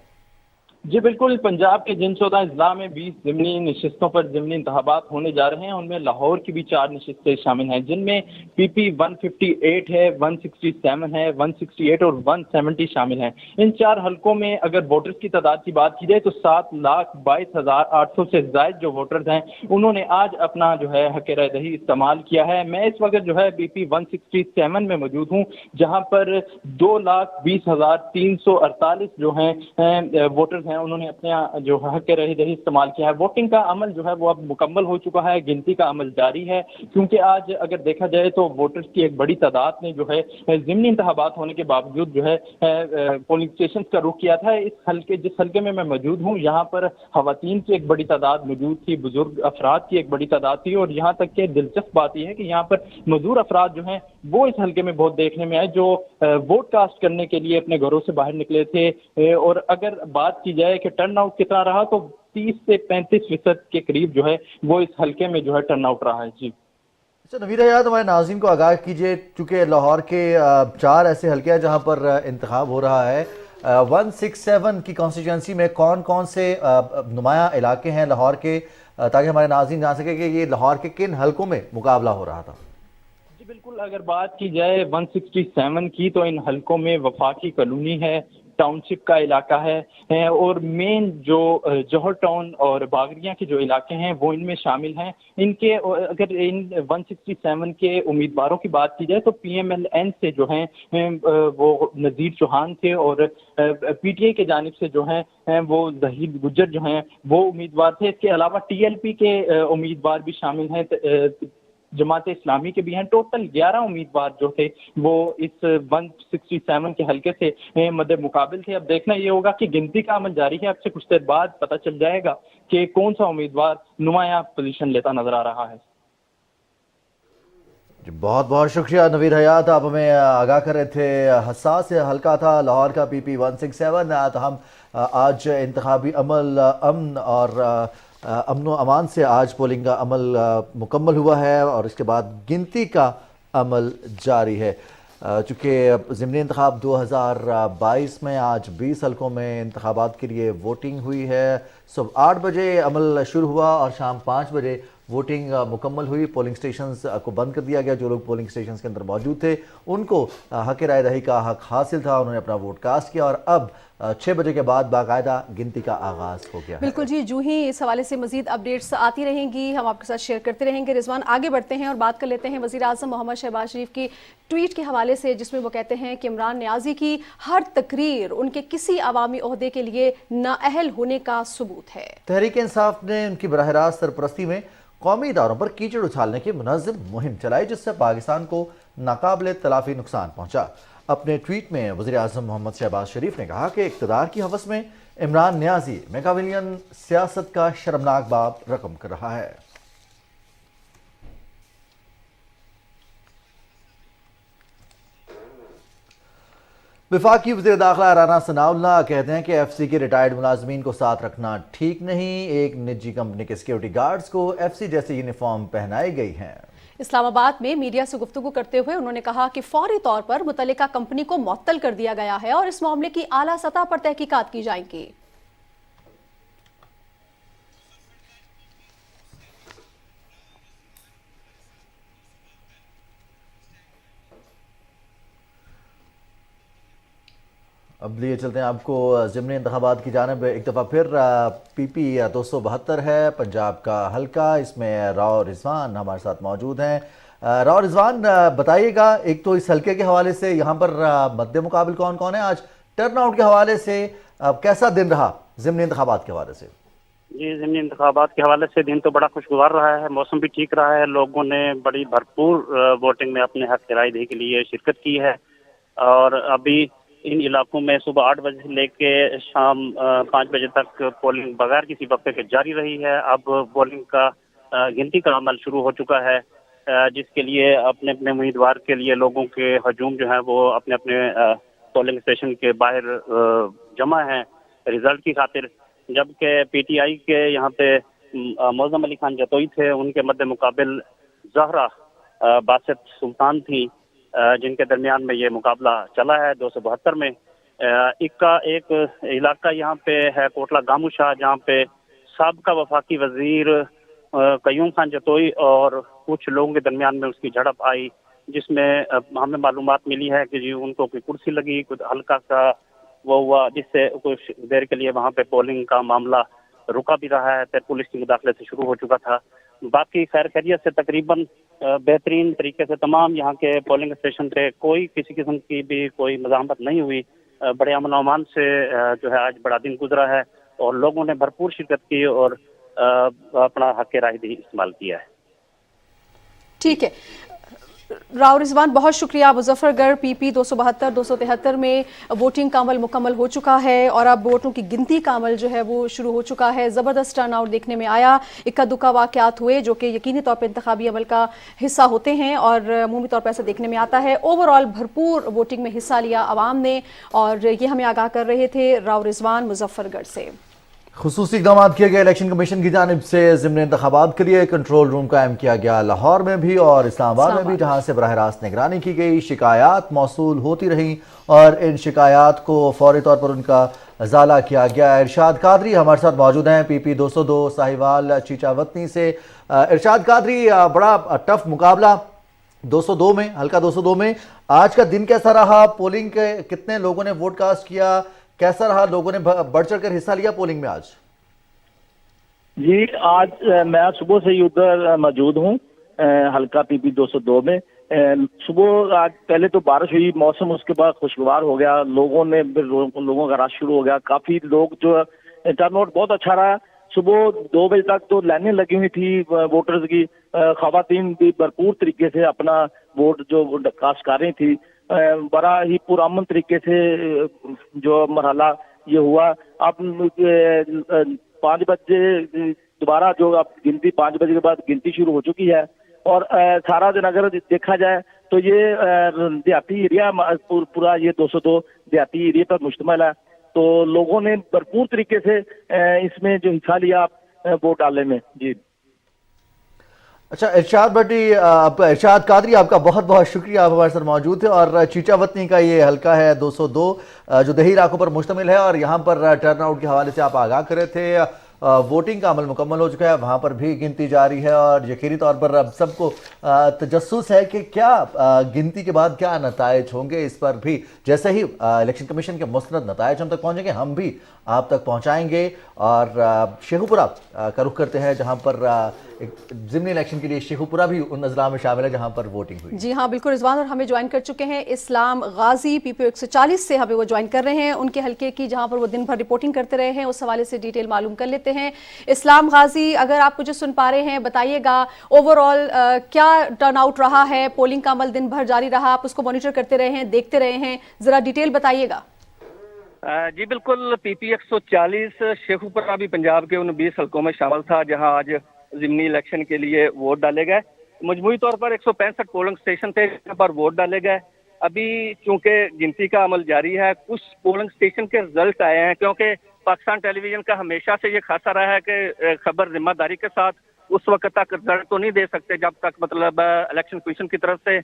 S9: جی بالکل، پنجاب کے جن 14 اضلاع میں 20 ضمنی نشستوں پر ضمنی انتخابات ہونے جا رہے ہیں، ان میں لاہور کی بھی 4 نشستیں شامل ہیں، جن میں پی پی 158 ہے، 167 ہے، 168 اور 170 شامل ہیں. ان 4 حلقوں میں اگر ووٹرز کی تعداد کی بات کی جائے تو 7,22,800 سے زائد جو ووٹرز ہیں انہوں نے آج اپنا جو ہے حق رائے دہی استعمال کیا ہے. میں اس وقت جو ہے پی پی 167 میں موجود ہوں، جہاں پر 2,20,348 جو ہیں ووٹرز ہیں انہوں نے اپنے جو حق رائے دہی استعمال کیا ہے. ووٹنگ کا عمل جو ہے وہ اب مکمل ہو چکا ہے، گنتی کا عمل جاری ہے، کیونکہ آج اگر دیکھا جائے تو ووٹرز کی ایک بڑی تعداد نے جو ہے ضمنی انتخابات ہونے کے باوجود جو ہے پولنگ اسٹیشنز کا رخ کیا تھا. جس حلقے میں موجود ہوں یہاں پر خواتین کی ایک بڑی تعداد موجود تھی، بزرگ افراد کی ایک بڑی تعداد تھی، اور یہاں تک کہ دلچسپ بات یہ ہے کہ یہاں پر معذور افراد جو ہیں وہ اس حلقے میں بہت دیکھنے میں آئے، جو ووٹ کاسٹ کرنے کے لیے اپنے گھروں سے باہر نکلے تھے. اور اگر بات کی جائے کہ ٹرن آؤٹ کتنا رہا تو 30 سے 35% کے قریب جو ہے وہ اس حلقے میں جو ہے ٹرن آؤٹ رہا ہے. جی
S1: اچھا نوید حیات، ہمارے ناظرین کو آگاہ کیجیے، چونکہ لاہور کے 4 ایسے حلقے ہیں جہاں پر انتخاب ہو رہا ہے. 167 کی کانسٹیچوئنسی میں کون کون سے نمایاں علاقے ہیں لاہور کے، تاکہ ہمارے ناظرین جان سکے کہ یہ لاہور کے کن حلقوں میں مقابلہ ہو رہا تھا؟
S9: جی بالکل، اگر بات کی جائے 167 کی تو ان حلقوں میں وفاقی کالونی ہے، टाउनशिप का इलाका है और मेन जो जौहर टाउन और बागरिया के जो इलाके हैं वो इनमें शामिल हैं। इनके अगर इन 167 के उम्मीदवारों की बात की जाए तो PMLN से जो हैं वो नज़ीर चौहान थे और PTI के जानिब से जो हैं वो जहीर गुज्जर जो हैं वो उम्मीदवार थे। इसके अलावा TLP के उम्मीदवार भी शामिल हैं, जमात इस्लामी के भी हैं। टोटल 11 उम्मीदवार जो थे वो इस 167 के हल्के से मद्दे मुकाबिल थे। अब देखना ये होगा कि गिनती का अमल जारी है, अब से कुछ देर बाद पता चल जाएगा कि कौन सा उम्मीदवार नुमाया पोजीशन लेता नजर आ रहा है।
S1: बहुत बहुत शुक्रिया नवीद हयात, आप हमें आगाह कर रहे थे। हसास हल्का था लाहौर का PP 167। तो हम आज इंतखाबी अमल अमन और अमन व अमान से आज पोलिंग का अमल मुकम्मल हुआ है और इसके बाद गिनती का अमल जारी है। चूँकि ज़िमनी इंतखाब 2022 में आज 20 हल्कों में इंतखाबात के लिए वोटिंग हुई है। सुबह 8 बजे अमल शुरू हुआ और शाम 5 बजे वोटिंग मुकम्मल हुई। पोलिंग स्टेशंस को बंद कर दिया गया। जो लोग पोलिंग स्टेशंस के अंदर मौजूद थे उनको हक राय दही का हक हासिल था, उन्होंने अपना वोट कास्ट किया और अब 6 बजे के बाद बाकायदा गिनती का आगाज़ हो गया।
S2: बिल्कुल जी, जो ही इस हवाले से मजीद अपडेट्स आती रहेंगी हम आपके साथ शेयर करते रहेंगे। रिजवान, आगे बढ़ते हैं और बात कर लेते हैं वज़ीर आज़म मोहम्मद शहबाज शरीफ की ट्वीट के हवाले से, जिसमें वो कहते हैं कि इमरान नियाज़ी की हर तकरीर उनके किसी अवामी ओहदे के लिए नाअहल होने का सबूत है।
S1: तहरीक इंसाफ ने उनकी बराह रास्त सरपरस्ती में कौमी इदारों पर कीचड़ उछालने की मुनज़्ज़म मुहिम चलाई, जिससे पाकिस्तान को नाकाबिले तलाफी नुकसान पहुंचा। अपने ट्वीट में वज़ीर आज़म मोहम्मद शहबाज शरीफ ने कहा कि इक़्तिदार की हवस में इमरान नियाज़ी मेगाविलियन सियासत का शर्मनाक बाब रकम कर रहा है। वफाकी वज़ीर दाखिला राना सनाउल्लाह कहते हैं कि FC के रिटायर्ड मुलाजमीन को साथ रखना ठीक नहीं। एक निजी कंपनी के सिक्योरिटी गार्ड्स को FC जैसे यूनिफॉर्म पहनाई गई हैं।
S2: इस्लामाबाद में मीडिया से गुफ्तगू करते हुए उन्होंने कहा कि फौरी तौर पर मुतल्लिका कंपनी को मुअत्तल कर दिया गया है और इस मामले की आला सतह पर तहकीकात की जाएंगी।
S1: अब लिए चलते हैं आपको ज़िमनी इंतखाबात की जानिब। एक दफ़ा फिर PP 272 है पंजाब का हल्का, इसमें राव रिजवान हमारे साथ मौजूद हैं। राव रिजवान, बताइएगा एक तो इस हल्के के हवाले से यहाँ पर मद्दे मुकाबिल कौन कौन है, आज टर्न आउट के हवाले से कैसा दिन रहा ज़िमनी इंतखाबात के हवाले से?
S10: जी, ज़िमनी इंतखाबात के हवाले से दिन तो बड़ा खुशगवार रहा है, मौसम भी ठीक रहा है, लोगों ने बड़ी भरपूर वोटिंग में अपने हक राय दही के लिए शिरकत की है और अभी इन इलाकों में सुबह 8 बजे से लेके शाम 5 बजे तक पोलिंग बगैर किसी वक्फे के जारी रही है। अब पोलिंग का गिनती का अमल शुरू हो चुका है, जिसके लिए अपने अपने उम्मीदवार के लिए लोगों के हजूम जो है वो अपने अपने पोलिंग स्टेशन के बाहर जमा हैं रिजल्ट की खातिर। जबकि PTI के यहाँ पे मौज़म अली खान जतोई थे, उनके मद्दे मुकाबिल ज़हरा बासित सुल्तान थी, जिनके दरमियान में ये मुकाबला चला है 272 में। एक इलाका यहाँ पे है कोटला गामूशाह, जहाँ पे साबका वफाकी वजीर कयूम खान जतोई और कुछ लोगों के दरमियान में उसकी झड़प आई, जिसमें हमें मालूमात मिली है कि जी उनको कोई कुर्सी लगी, कुछ हल्का सा वो हुआ, जिससे कुछ देर के लिए वहाँ पे पोलिंग का मामला रुका भी रहा है। फिर पुलिस की मुदाखले से शुरू हो चुका था। बाकी खैर खैरियत से तकरीबन बेहतरीन तरीके से तमाम यहाँ के पोलिंग स्टेशन पे कोई किसी किस्म की भी कोई मज़ाहमत नहीं हुई। बड़े अमन और अमान से जो है आज बड़ा दिन गुजरा है और लोगों ने भरपूर शिरकत की और अपना हक राय भी इस्तेमाल किया है।
S2: ठीक है राव रिजवान, बहुत शुक्रिया। मुजफ्फरगढ़ PP 272 273 में वोटिंग का अमल मुकम्मल हो चुका है और अब वोटों की गिनती का अमल जो है वो शुरू हो चुका है। ज़बरदस्त टर्न आउट देखने में आया, इक्का दुक्का वाक़यात हुए जो कि यकीनी तौर पर इंतखाबी अमल का हिस्सा होते हैं और अमूमी तौर पर ऐसा देखने में आता है। ओवरऑल भरपूर वोटिंग में हिस्सा लिया आवाम ने और ये हमें आगाह कर रहे थे राव रिजवान मुजफ्फरगढ़ से।
S1: खुसूसी इक़दाम किए गए इलेक्शन कमीशन की जानिब से ज़िमनी इंतखाबात के लिए कंट्रोल रूम कायम किया गया लाहौर में भी और इस्लामाबाद में भी, जहाँ से बराह रास्त निगरानी की गई। शिकायत मौसूल होती रहीं और इन शिकायत को फौरी तौर पर उनका इजाला किया गया। इरशाद कादरी हमारे साथ मौजूद हैं PP 202 साहिवाल चीचावतनी से। इरशाद कादरी, बड़ा टफ मुकाबला 202 में, हल्का 202 में आज का दिन कैसा रहा? पोलिंग के कितने लोगों ने वोट कास्ट किया? कैसा रहा, लोगों ने बढ़ चढ़ कर हिस्सा लिया पोलिंग में आज?
S11: जी आज मैं सुबह से ही उधर मौजूद हूँ हल्का PP 202 में। सुबह आज पहले तो बारिश हुई, मौसम उसके बाद खुशगवार हो गया, लोगों का रश शुरू हो गया, काफी लोग जो टर्नआउट बहुत अच्छा रहा। सुबह 2 बजे तक तो लाइनें लगी हुई थी वोटर्स की, खवातीन भी भरपूर तरीके से अपना वोट जो कास्ट कर रही थी। बड़ा ही पुरअमन तरीके से जो मरहला ये हुआ। अब 5 बजे दोबारा जो अब गिनती 5 बजे के बाद गिनती शुरू हो चुकी है और सारा दिन अगर देखा जाए तो ये देहाती एरिया पूरा ये 202 देहाती एरिया पर मुश्तमिल है, तो लोगों ने भरपूर तरीके से इसमें जो हिस्सा लिया वोट डालने में। जी
S1: अच्छा, इरशाद कादरी, आपका बहुत बहुत शुक्रिया, आप हमारे साथ मौजूद थे। और चीचावतनी का ये हल्का है 202 जो दही इलाकों पर मुश्तमिल है, और यहाँ पर टर्नआउट के हवाले से आप आगाह कर रहे थे। वोटिंग का अमल मुकम्मल हो चुका है, वहाँ पर भी गिनती जारी है और यकीनी तौर पर अब सबको तजस्सुस है कि क्या गिनती के बाद क्या नताइज होंगे। इस पर भी जैसे ही इलेक्शन कमीशन के मुस्तनद नताइज हम तक पहुँचेंगे हम भी आप तक पहुँचाएंगे। और शेखुपुरा का रुख करते हैं, जहाँ पर ज़िमनी इलेक्शन के लिए शेखुपुरा भी उन अजला में शामिल है जहाँ पर वोटिंग हुई।
S2: जी हाँ बिल्कुल रिजवान, और हमें ज्वाइन कर चुके हैं इस्लाम गाजी PP 140 से, हमें वो ज्वाइन कर रहे हैं उनके हल्के की जहाँ पर वो दिन भर रिपोर्टिंग करते रहे हैं, उस हवाले से डिटेल मालूम कर लेते हैं। इस्लाम गाजी, अगर आप मुझे सुन पा रहे हैं बताइएगा ओवरऑल क्या टर्नआउट रहा है, पोलिंग का अमल दिन भर जारी रहा, आप उसको मॉनिटर करते रहे हैं, देखते रहे हैं, जरा डिटेल बताइएगा।
S12: जी बिल्कुल, PP 140 शेखुपुरा भी पंजाब के उन 20 हल्कों में शामिल था जहां आज ज़िमनी इलेक्शन के लिए वोट डाले गए। मजमूई तौर पर 165 पोलिंग स्टेशन थे जहां पर वोट डाले गए। अभी चूंकि गिनती का अमल जारी है, कुछ पोलिंग स्टेशन के रिजल्ट आए हैं, क्योंकि पाकिस्तान टेलीविजन का हमेशा से ये खासा रहा है कि खबर जिम्मेदारी के साथ उस वक्त तक रिजल्ट तो नहीं दे सकते जब तक मतलब इलेक्शन कमीशन की तरफ से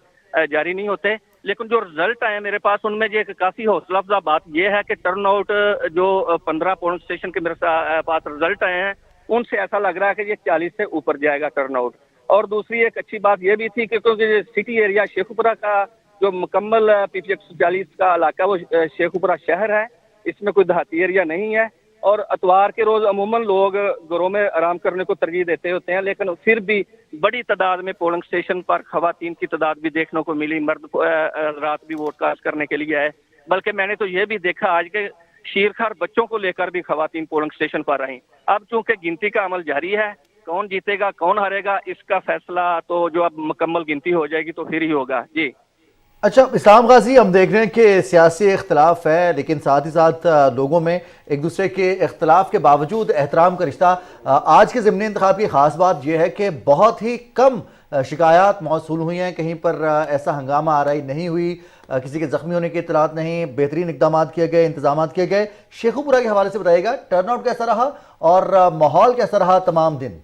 S12: जारी नहीं होते। लेकिन जो रिजल्ट आए मेरे पास, उनमें जो एक काफ़ी हौसला अफजा बात यह है कि टर्नआउट जो 15 पोलिंग स्टेशन के मेरे पास रिजल्ट आए हैं उनसे ऐसा लग रहा है कि ये 40 से ऊपर जाएगा टर्नआउट। और दूसरी एक अच्छी बात यह भी थी कि क्योंकि सिटी एरिया शेखुपुरा का जो मुकम्मल PP 140 का इलाका वो शेखुपुरा शहर है, इसमें कोई देहाती एरिया नहीं है। और अतवार के रोज़ अमूमन लोग घरों में आराम करने को तरजीह देते होते हैं, लेकिन फिर भी बड़ी तादाद में पोलिंग स्टेशन पर खवातीन की तादाद भी देखने को मिली। मर्द रात भी वोट कास्ट करने के लिए आए, बल्कि मैंने तो ये भी देखा आज के शीरखार बच्चों को लेकर भी खवातीन पोलिंग स्टेशन पर आई। अब चूंकि गिनती का अमल जारी है, कौन जीतेगा कौन हारेगा इसका फैसला तो जो अब मुकम्मल गिनती हो जाएगी तो फिर ही होगा। जी
S1: अच्छा, इस्लाम गाजी, हम देख रहे हैं कि सियासी इख्तलाफ है, लेकिन साथ ही साथ लोगों में एक दूसरे के इख्तलाफ के बावजूद एहतराम का रिश्ता। आज के ज़िमनी इंतखाब की ख़ास बात यह है कि बहुत ही कम शिकायत मौसूल हुई हैं, कहीं पर ऐसा हंगामा आराई नहीं हुई, किसी के ज़ख्मी होने की इत्तलात नहीं, बेहतरीन इक़दाम किए गए, इंतजाम किए गए। शेखुपुरा के हवाले से बताइएगा, टर्नआउट कैसा रहा और माहौल कैसा रहा तमाम दिन?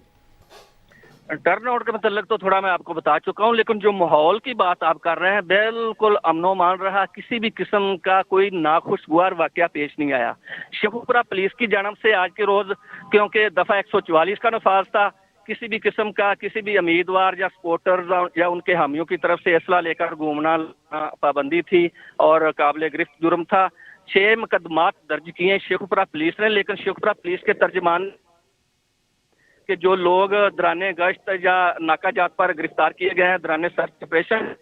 S12: टर्नआउट के मतलब तो थोड़ा मैं आपको बता चुका हूं, लेकिन जो माहौल की बात आप कर रहे हैं बिल्कुल अमनो मान रहा, किसी भी किस्म का कोई नाखुशगवार वाकया पेश नहीं आया। शेखुपुरा पुलिस की जानब से आज के रोज, क्योंकि दफा 144 का नफाज था, किसी भी किस्म का किसी भी उम्मीदवार या सपोर्टर या उनके हामियों की तरफ से असला लेकर घूमना पाबंदी थी और काबिल गिरफ्त जुर्म था। 6 मुकदमात दर्ज किए शेखुपुरा पुलिस ने, लेकिन शेखुपुरा पुलिस के तर्जमान कि जो लोग दौराने गश्त या नाका जात पर गिरफ्तार किए गए हैं, दौराने सर्च ऑपरेशन।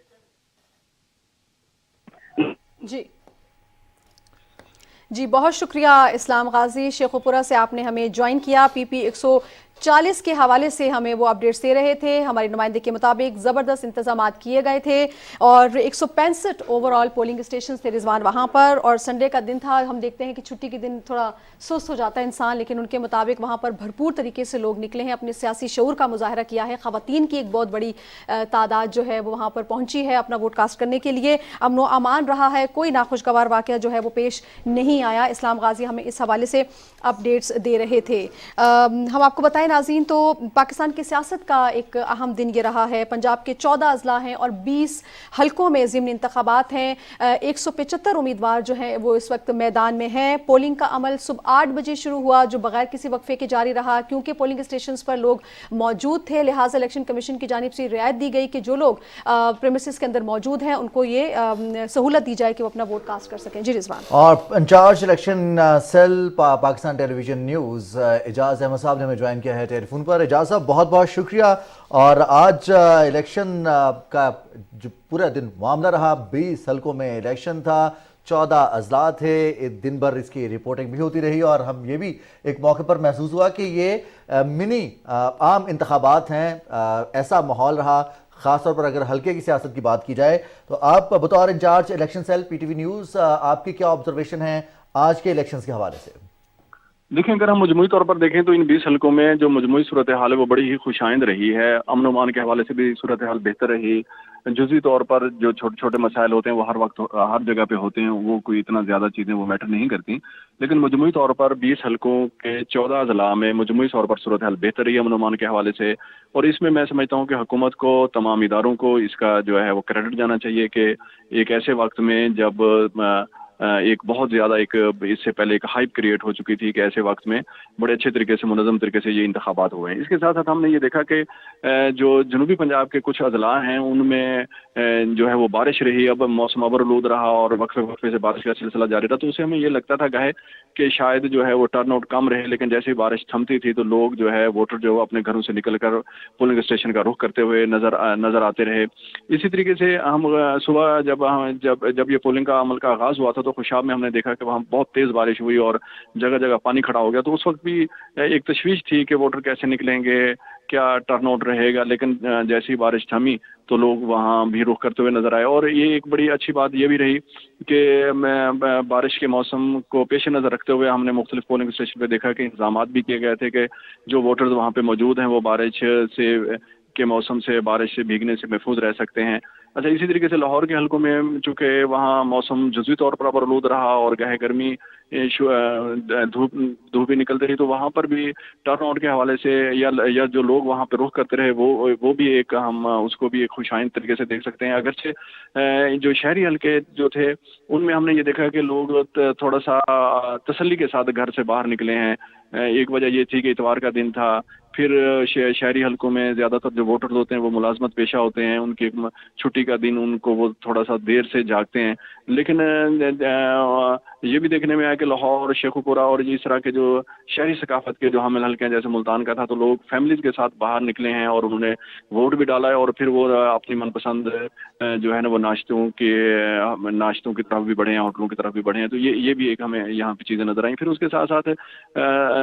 S2: जी बहुत शुक्रिया इस्लाम गाजी, शेखुपुरा से आपने हमें ज्वाइन किया। PP 140 के हवाले से हमें वो अपडेट्स दे रहे थे। हमारी नुमाइंदे के मुताबिक ज़बरदस्त इंतजाम किए गए थे और 165 ओवरऑल पोलिंग स्टेशन थे रिजवान वहाँ पर, और संडे का दिन था। हम देखते हैं कि छुट्टी के दिन थोड़ा सुस्त हो जाता है इंसान, लेकिन उनके मुताबिक वहाँ पर भरपूर तरीके से लोग निकले हैं, अपने सियासी शऊर का मुजाहरा किया है। ख़वातीन की एक बहुत बड़ी तादाद जो है वो वहाँ पर पहुँची है अपना वोट कास्ट करने के लिए। अमनो अमान रहा है, कोई नाखुशगवार वाक़या जो है वो पेश नहीं आया। इस्लाम गाजी हमें इस हवाले से अपडेट्स दे रहे थे। हम आपको बताएं नाज़रीन, तो पाकिस्तान की सियासत का एक अहम दिन ये रहा है। पंजाब के 14 अजला हैं और 20 हलकों में ज़िमनी इंतखाबात हैं। 175 उम्मीदवार जो हैं वो इस वक्त मैदान में हैं। पोलिंग का अमल सुबह 8 बजे शुरू हुआ, जो बगैर किसी वक्फे के जारी रहा। क्योंकि पोलिंग स्टेशंस पर लोग मौजूद थे, लिहाजा इलेक्शन कमीशन की जानिब से रियायत दी गई कि जो लोग प्रेमिसेस के अंदर मौजूद हैं उनको ये सहूलत दी जाए कि वो अपना वोट कास्ट कर सकें। जी रिजवान।
S1: और in charge election cell Pakistan television news Ejaz Ahmed साहब ने हमें ज्वाइन किया है टेलीफोन पर। एजाज साहब, बहुत बहुत शुक्रिया। और आज इलेक्शन का जो पूरा दिन मामला रहा, 20 हलकों में इलेक्शन था, 14 अजला थे, दिन भर इसकी रिपोर्टिंग भी होती रही और हम ये भी एक मौके पर महसूस हुआ कि ये मिनी आम इंतखाबात हैं। ऐसा माहौल रहा, ख़ास तौर पर अगर हल्के की सियासत की बात की जाए तो आप बतौर in charge election cell PTV news आपकी क्या ऑब्जर्वेशन है आज के इलेक्शंस के हवाले से?
S13: देखिए, अगर हम मजमूई तौर पर देखें तो इन 20 हलकों में जो मजमूई सूरत हाल है वो बड़ी ही खुशाइंद रही है। अमन अमान के हवाले से भी सूरत हाल बेहतर रही। जुज़ी तौर पर जो छोटे छोटे मसाइल होते हैं वो हर वक्त हर जगह पे होते हैं, वो कोई इतना ज़्यादा चीज़ें वो मैटर नहीं करती। लेकिन मजमूई तौर पर 20 हलकों के 14 अजला में मजमूई तौर पर सूरत हाल बेहतर रही है अमन अमान के हवाले से। और इसमें मैं समझता हूँ कि हुकूमत को, तमाम इदारों को इसका जो है वो क्रेडिट जाना चाहिए कि एक ऐसे वक्त में जब एक बहुत ज़्यादा एक इससे पहले एक हाइप क्रिएट हो चुकी थी कि ऐसे वक्त में बड़े अच्छे तरीके से, मुनज़्ज़म तरीके से ये इंतखाबात हुए हैं। इसके साथ साथ हमने ये देखा कि जो जनूबी पंजाब के कुछ अजला हैं उनमें जो है वो बारिश रही। अब मौसम अबरलूद रहा और वक्फे वक्फे से बारिश का सिलसिला जारी रहा, तो उसे हमें ये लगता था गाहे कि शायद जो है वो टर्न आउट कम रहे। लेकिन जैसे ही बारिश थमती थी तो लोग जो है, वोटर जो अपने घरों से निकल कर पोलिंग स्टेशन का रुख करते हुए नज़र आते रहे। इसी तरीके से हम सुबह जब ये पोलिंग का अमल का आगाज़ हुआ था तो खुशाब में हमने देखा कि वहाँ बहुत तेज़ बारिश हुई और जगह जगह पानी खड़ा हो गया। तो उस वक्त भी एक तशवीश थी कि वोटर कैसे निकलेंगे, क्या टर्न आउट रहेगा। लेकिन जैसी बारिश थमी तो लोग वहाँ भी रुख करते हुए नजर आए। और ये एक बड़ी अच्छी बात ये भी रही कि बारिश के मौसम को पेश नज़र रखते हुए हमने मुख्तलिफ पोलिंग स्टेशन पे देखा कि इंतजामात भी किए गए थे कि जो वोटर्स वहाँ पे मौजूद हैं वो बारिश के मौसम से, बारिश से भीगने से महफूज रह सकते हैं। अच्छा, इसी तरीके से लाहौर के हलकों में चूँकि वहाँ मौसम जुज़वी तौर पर अबरलूद रहा और गहे गर्मी धूप भी निकलती रही, तो वहाँ पर भी टर्न आउट के हवाले से या जो लोग वहाँ पे रुख करते रहे वो भी एक हम उसको भी एक खुशाइंद तरीके से देख सकते हैं। अगरचे जो शहरी हलके जो थे उनमें हमने ये देखा कि लोग थोड़ा सा तसल्ली के साथ घर से बाहर निकले हैं। एक वजह ये थी कि इतवार का दिन था। फिर शहरी हलकों में ज़्यादातर जो वोटर्स होते हैं वो मुलाजमत पेशा होते हैं, उनकी छुट्टी का दिन उनको वो थोड़ा सा देर से जागते हैं। लेकिन ये भी देखने में आया कि लाहौर, शेखुपुरा और इस तरह के जो शहरी सकाफत के जो हामिल हल्के हैं जैसे मुल्तान का था, तो लोग फैमिलीज़ के साथ बाहर निकले हैं और उन्होंने वोट भी डाला है और फिर वो अपनी मनपसंद जो है ना वो नाश्तों की तरफ भी बढ़े हैं, होटलों की तरफ भी बढ़े हैं। तो ये भी एक हमें यहाँ पे चीज़ें नजर आई। फिर उसके साथ साथ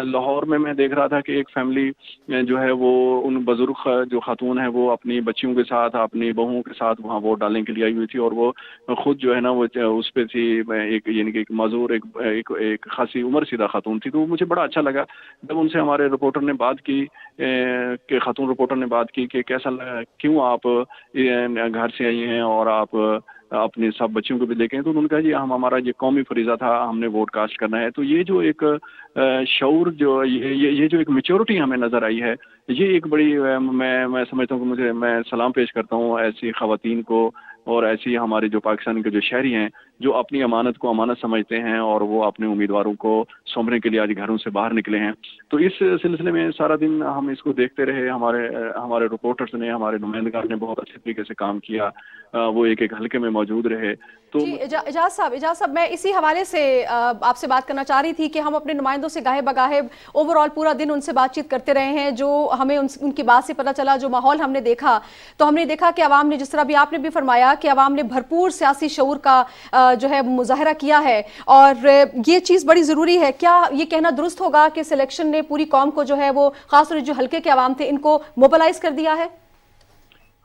S13: लाहौर में मैं देख रहा था कि एक फैमिली जो है वो उन बुजुर्ग जो खातून है वो अपनी बच्चियों के साथ, अपनी बहुओं के साथ वहाँ वोट डालने के लिए आई हुई थी और वो खुद जो है ना वो उस पर थी, एक यानी कि एक माजूर एक खासी उम्र सीधा खातून थी। तो मुझे बड़ा अच्छा लगा जब उनसे हमारे रिपोर्टर ने बात की कि खातून रिपोर्टर ने बात की कि कैसा लगा, क्यों आप घर से आई हैं और आप अपने सब बच्चों को भी देखें। तो उन्होंने कहा जी हमारा ये कौमी फरीज़ा था, हमने वोट कास्ट करना है। तो ये जो एक शऊर जो ये जो एक मैच्योरिटी हमें नज़र आई है, ये एक बड़ी मैं समझता हूँ कि मैं सलाम पेश करता हूँ ऐसी ख़वातीन को और ऐसी हमारे जो पाकिस्तान के जो शहरी हैं जो अपनी अमानत को अमानत समझते हैं और वो अपने उम्मीदवारों को सौंपने के लिए आज घरों से बाहर निकले हैं। तो इस सिलसिले में सारा दिन हम इसको देखते रहे। हमारे रिपोर्टर्स ने, हमारे नुमाइंदगार ने बहुत अच्छे तरीके से काम किया, वो एक हल्के में मौजूद रहे। तो
S2: एजाज साहब, मैं इसी हवाले से आपसे बात करना चाह रही थी कि हम अपने नुमाइंदों से गाहे बगाहे ओवरऑल पूरा दिन उनसे बातचीत करते रहे हैं। जो हमें उनकी बात से पता चला, जो माहौल हमने देखा, तो हमने देखा कि अवाम ने, जिस तरह भी आपने भी फरमाया कि अवाम ने भरपूर सियासी शऊर का जो है मुजाहरा किया है और ये चीज़ बड़ी ज़रूरी है। क्या ये कहना दुरुस्त होगा कि सिलेक्शन ने पूरी कौम को जो है वो खासतौर जो हल्के के अवाम थे इनको मोबिलाइज कर दिया है?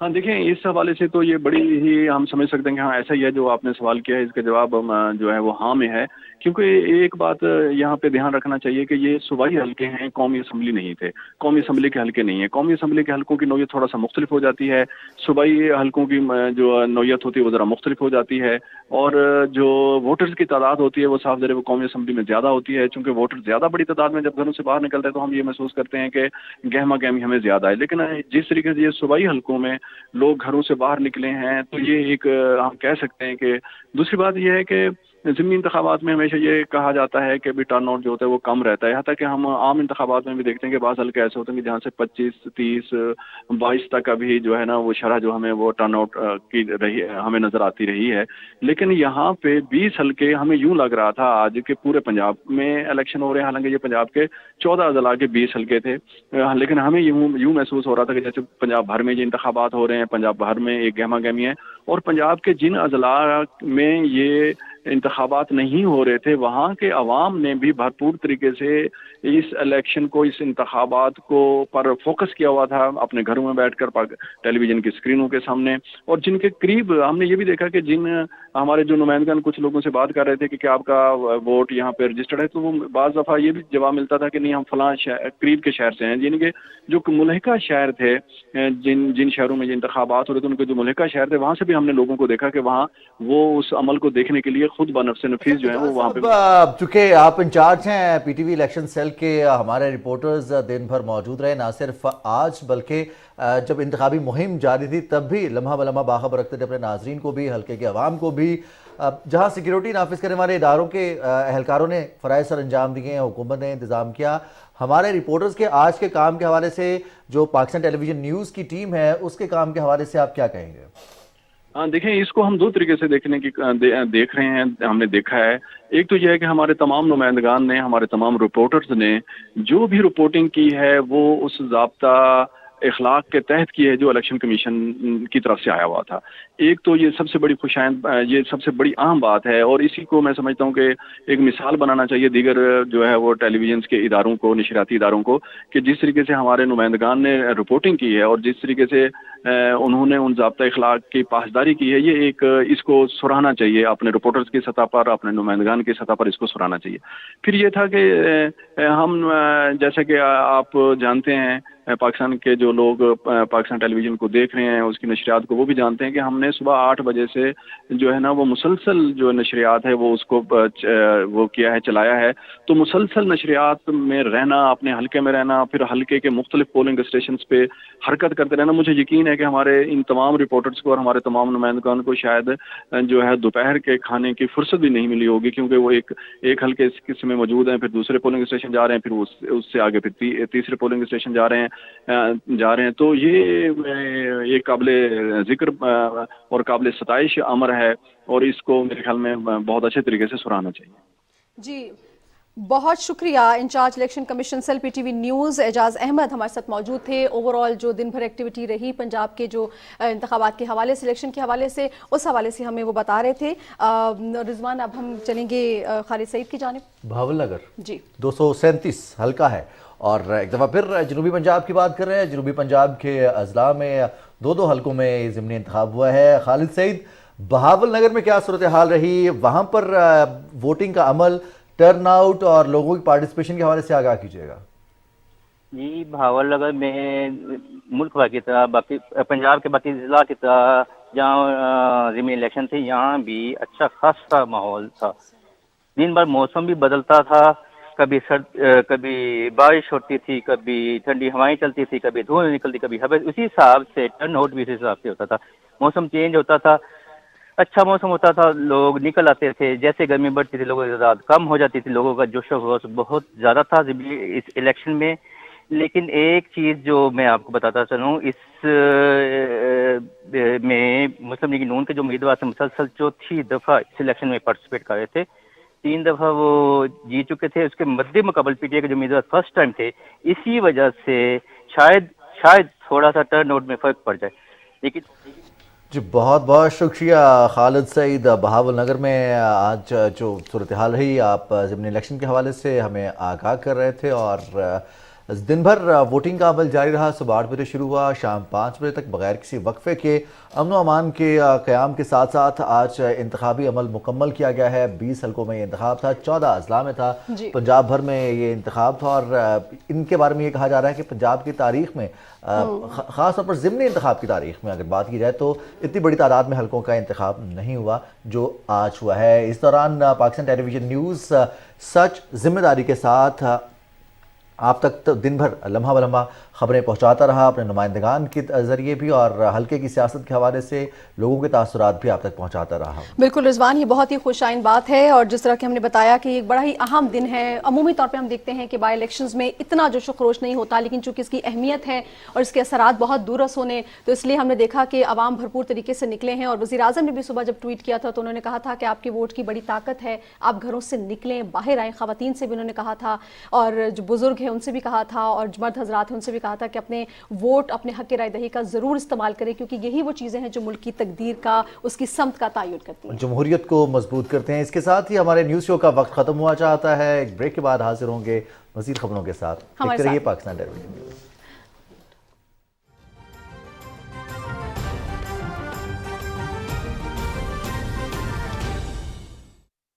S13: हाँ देखें, इस हवाले से तो ये बड़ी ही हम समझ सकते हैं कि हाँ ऐसा ही है। जो आपने सवाल किया है इसका जवाब जो है वो हाँ में है, क्योंकि एक बात यहाँ पे ध्यान रखना चाहिए कि ये सूबाई हलके हैं, कौमी असम्बली नहीं थे, कौमी असम्बली के हलके नहीं है। कौमी असम्बली के हलकों की नौयत थोड़ा सा मुख्तलिफ हो जाती है, सूबाई हलकों की जो नौयत होती है वो ज़रा मुख्तलिफ हो जाती है, और जो वोटर्स की तादाद होती है वो साफ ज़रा वो कौमी असम्बली में ज़्यादा होती है। चूँकि वोटर ज़्यादा बड़ी तादाद में जब घरों से बाहर निकलते हैं तो हम ये महसूस करते हैं कि गहमा गहमी हमें ज़्यादा है। लेकिन जिस तरीके से ये सूबाई हलकों में लोग घरों से बाहर निकले हैं तो ये एक हम कह सकते हैं कि दूसरी बात यह है कि ज़िमनी इंतखाबात में हमेशा ये कहा जाता है कि भी टर्न आउट जो होता है वो कम रहता है। यहाँ तक कि हम आम इंतखाबात में भी देखते हैं कि बाज़ हल्के ऐसे होते हैं कि जहाँ से 25, 30, 22 तक अभी जो है ना वो शरह जो हमें वो टर्न आउट की रही हमें नज़र आती रही है। लेकिन यहाँ पे 20 हल्के हमें यूँ लग रहा था आज के पूरे पंजाब में इलेक्शन हो रहे हैं, हालांकि ये पंजाब के 14 अजला के 20 हल्के थे, लेकिन हमें यूँ महसूस हो रहा था कि जैसे पंजाब भर में ये इंतखाबात हो रहे हैं, पंजाब भर में एक गहमा गहमी है, और पंजाब के जिन अजला में ये इंतखाबात नहीं हो रहे थे वहाँ के अवाम ने भी भरपूर तरीके से इस इलेक्शन को, इस इंतखाबात को पर फोकस किया हुआ था अपने घरों में बैठकर टेलीविज़न की स्क्रीनों के सामने। और जिनके करीब हमने ये भी देखा कि जिन हमारे जो नुमाइंदगान कुछ लोगों से बात कर रहे थे कि क्या आपका वोट यहाँ पे रजिस्टर्ड है, तो वो बाज़ दफ़ा ये भी जवाब मिलता था कि नहीं हम फलां करीब के शहर से हैं। यानी कि जो मुल्हिका शहर थे, जिन शहरों में ये इंतखाबात हो रहे थे उनके जो मुल्हिका शहर थे वहाँ से भी हमने लोगों को देखा कि वहाँ वो उस अमल को देखने के लिए खुद बनफ्स नफीस जो है वो वहाँ पे।
S1: चूंकि आप इंचार्ज हैं पीटीवी इलेक्शन सेल के, हमारे रिपोर्टर्स दिन भर मौजूद रहे, ना सिर्फ आज बल्कि जब इंतखाबी मुहिम जारी थी तब भी लम्हा बलम्हा बाखबर रखते थे अपने नाजरीन को भी, हल्के के अवाम को भी। जहाँ सिक्योरिटी नाफिज करने वाले इदारों के एहलकारों ने फ़राइज़ सर अंजाम दिए हैं, हुकूमत ने इंतज़ाम किया। हमारे रिपोर्टर्स के आज के काम के हवाले से, जो पाकिस्तान टेलीविज़न न्यूज़ की टीम है उसके काम के हवाले से आप क्या कहेंगे?
S13: हाँ देखें, इसको हम दो तरीके से देख रहे हैं, हमने देखा है। एक तो यह है कि हमारे तमाम नुमाइंदगान ने, हमारे तमाम रिपोर्टर्स ने जो भी रिपोर्टिंग की है वो उस ज़ाब्ता इखलाक के तहत की है जो इलेक्शन कमीशन की तरफ से आया हुआ था। एक तो ये सबसे बड़ी खुशाइंद, ये सबसे बड़ी अहम बात है, और इसी को मैं समझता हूँ कि एक मिसाल बनाना चाहिए दीगर जो है वो टेलीविज़न के इदारों को, नशरियाती इदारों को, कि जिस तरीके से हमारे नुमाइंदगान ने रिपोर्टिंग की है और जिस तरीके से उन्होंने उन ज़ाब्ता इखलाक की पासदारी की है, ये एक इसको सराहना चाहिए अपने रिपोर्टर्स की सतह पर, अपने नुमाइंदगान की सतह पर इसको सराहना चाहिए। फिर ये था कि हम जैसे कि आप जानते हैं पाकिस्तान के जो लोग पाकिस्तान टेलीविज़न को देख रहे हैं, उसकी नशरियात को, वो भी जानते हैं कि हमने सुबह 8 बजे से जो है ना वो मुसलसल जो नशरियात है वो उसको वो किया है, चलाया है। तो मुसलसल नशरियात में रहना, अपने हल्के में रहना, फिर हल्के के मुख्तलिफ पोलिंग स्टेशन पे हरकत करते रहना, मुझे यकीन है कि हमारे इन तमाम रिपोर्टर्स को और हमारे तमाम नुमाइंदगान को शायद जो है दोपहर के खाने की फुर्सत भी नहीं मिली होगी, क्योंकि वो एक हल्के इस किस्म में मौजूद हैं, फिर दूसरे पोलिंग स्टेशन जा रहे हैं, फिर उससे आगे फिर तीसरे पोलिंग स्टेशन जा रहे हैं। तो ये एक काबिल जिक्र और काबिल सताइश अमर है, और इसको मेरे ख्याल में बहुत अच्छे तरीके से सराहना चाहिए।
S2: जी, बहुत शुक्रिया। In charge election commission cell PTV news Ejaz Ahmed हमारे साथ मौजूद थे। ओवरऑल जो दिन भर एक्टिविटी रही पंजाब के जो इंतखाबात के हवाले से, इलेक्शन के हवाले से, उस हवाले से हमें वो बता रहे थे। रिजवान, अब हम चलेंगे खालिद सईद की जानिब।
S1: भावल नगर
S2: जी
S1: 237 हल्का है, और एक दफ़ा फिर जनूबी पंजाब की बात कर रहे हैं। जनूबी पंजाब के अजला में दो हल्कों में ज़िमनी इंतखाब हुआ है। खालिद सईद, बहावल नगर में क्या सूरत हाल रही, वहाँ पर वोटिंग का अमल, टर्न आउट और लोगों की पार्टिसिपेशन के हवाले से आगाह कीजिएगा।
S14: जी, बहावल नगर में मुल्क भर की तरह, बाकी पंजाब के बाकी ज़िला की तरह जहाँ ज़िमनी इलेक्शन थे, यहाँ भी अच्छा खासा माहौल था। दिन भर मौसम भी बदलता था, कभी बारिश होती थी, कभी ठंडी हवाएं चलती थी, कभी धुएं निकलती, कभी हवा, उसी हिसाब से टर्न आउट भी उसी हिसाब से होता था। मौसम चेंज होता था, अच्छा मौसम होता था, लोग निकल आते थे। जैसे गर्मी बढ़ती थी लोगों की तादाद कम हो जाती थी, लोगों का जोश व खरोश बहुत ज़्यादा था इस इलेक्शन में। लेकिन एक चीज़ जो मैं आपको बताता चलूँ, इस में मुस्लिम लीग नून के जो उम्मीदवार थे मुसलसल चौथी दफ़ा इस इलेक्शन में पार्टिसिपेट कर रहे थे, 3 दफ़ा वो जीत चुके थे। उसके मद्दे मुकाबल पीटीआई के जो उम्मीदवार फर्स्ट टाइम थे, इसी वजह से शायद थोड़ा सा टर्न आउट में फ़र्क पड़ जाए। लेकिन
S1: जी, बहुत बहुत शुक्रिया खालिद सईद। बहावल नगर में आज जो सूरत हाल रही, आप ज़िमनी इलेक्शन के हवाले से हमें आगाह कर रहे थे, और दिन भर वोटिंग का अमल जारी रहा। सुबह 8 बजे शुरू हुआ, शाम 5 बजे तक बगैर किसी वक्फे के अमन व अमान के क़याम के साथ साथ आज इंतखाबी अमल मुकम्मल किया गया है। 20 हल्कों में ये इंतखाब था, 14 अजला में था, पंजाब भर में ये इंतखाब था। और इनके बारे में ये कहा जा रहा है कि पंजाब की तारीख में ख़ास तौर पर ज़िमनी इंतखाब की तारीख में अगर बात की जाए तो इतनी बड़ी तादाद में हल्कों का इंतखाब नहीं हुआ जो आज हुआ है। इस दौरान पाकिस्तान टेलीविज़न न्यूज़ सच जिम्मेदारी के साथ आप तक तो दिन भर लम्हा ब लम्हा खबरें पहुंचाता रहा अपने नुमाइंदगान के ज़रिए भी, और हल्के की सियासत के हवाले से लोगों के तासुरात भी आप तक पहुंचाता रहा।
S2: बिल्कुल रिजवान, ये बहुत ही खुशाइन बात है। और जिस तरह कि हमने बताया कि एक बड़ा ही अहम दिन है। अमूमी तौर पे हम देखते हैं कि बाई इलेक्शंस में इतना जोश खरोश नहीं होता, लेकिन चूंकि इसकी अहमियत है और इसके असरात बहुत दूरस होने, तो इसलिए हमने देखा कि अवाम भरपूर तरीके से निकले हैं। और वज़ीर आज़म ने भी सुबह जब ट्वीट किया था तो उन्होंने कहा था कि आपके वोट की बड़ी ताकत है, आप घरों से निकलें, बाहर आएँ। ख़वातीन से भी उन्होंने कहा था, और जो बुज़ुर्ग हैं उनसे भी कहा था, और जो मर्द हज़रात हैं उनसे भी कहा था कि अपने वोट, अपने हक़ राय दही का ज़रूर इस्तेमाल करें, क्योंकि यही वो चीज़ें हैं जो मुल्क की तकदीर का, उसकी समत का तयन करती हैं,
S1: जमहूरियत को मजबूत करते हैं। इसके साथ ही हमारे न्यूज़ शो का वक्त ख़त्म हुआ चाहता है। एक ब्रेक के बाद हाजिर होंगे मज़ीद खबरों के साथ। देखते रहिए पाकिस्तान टेलीविज़न।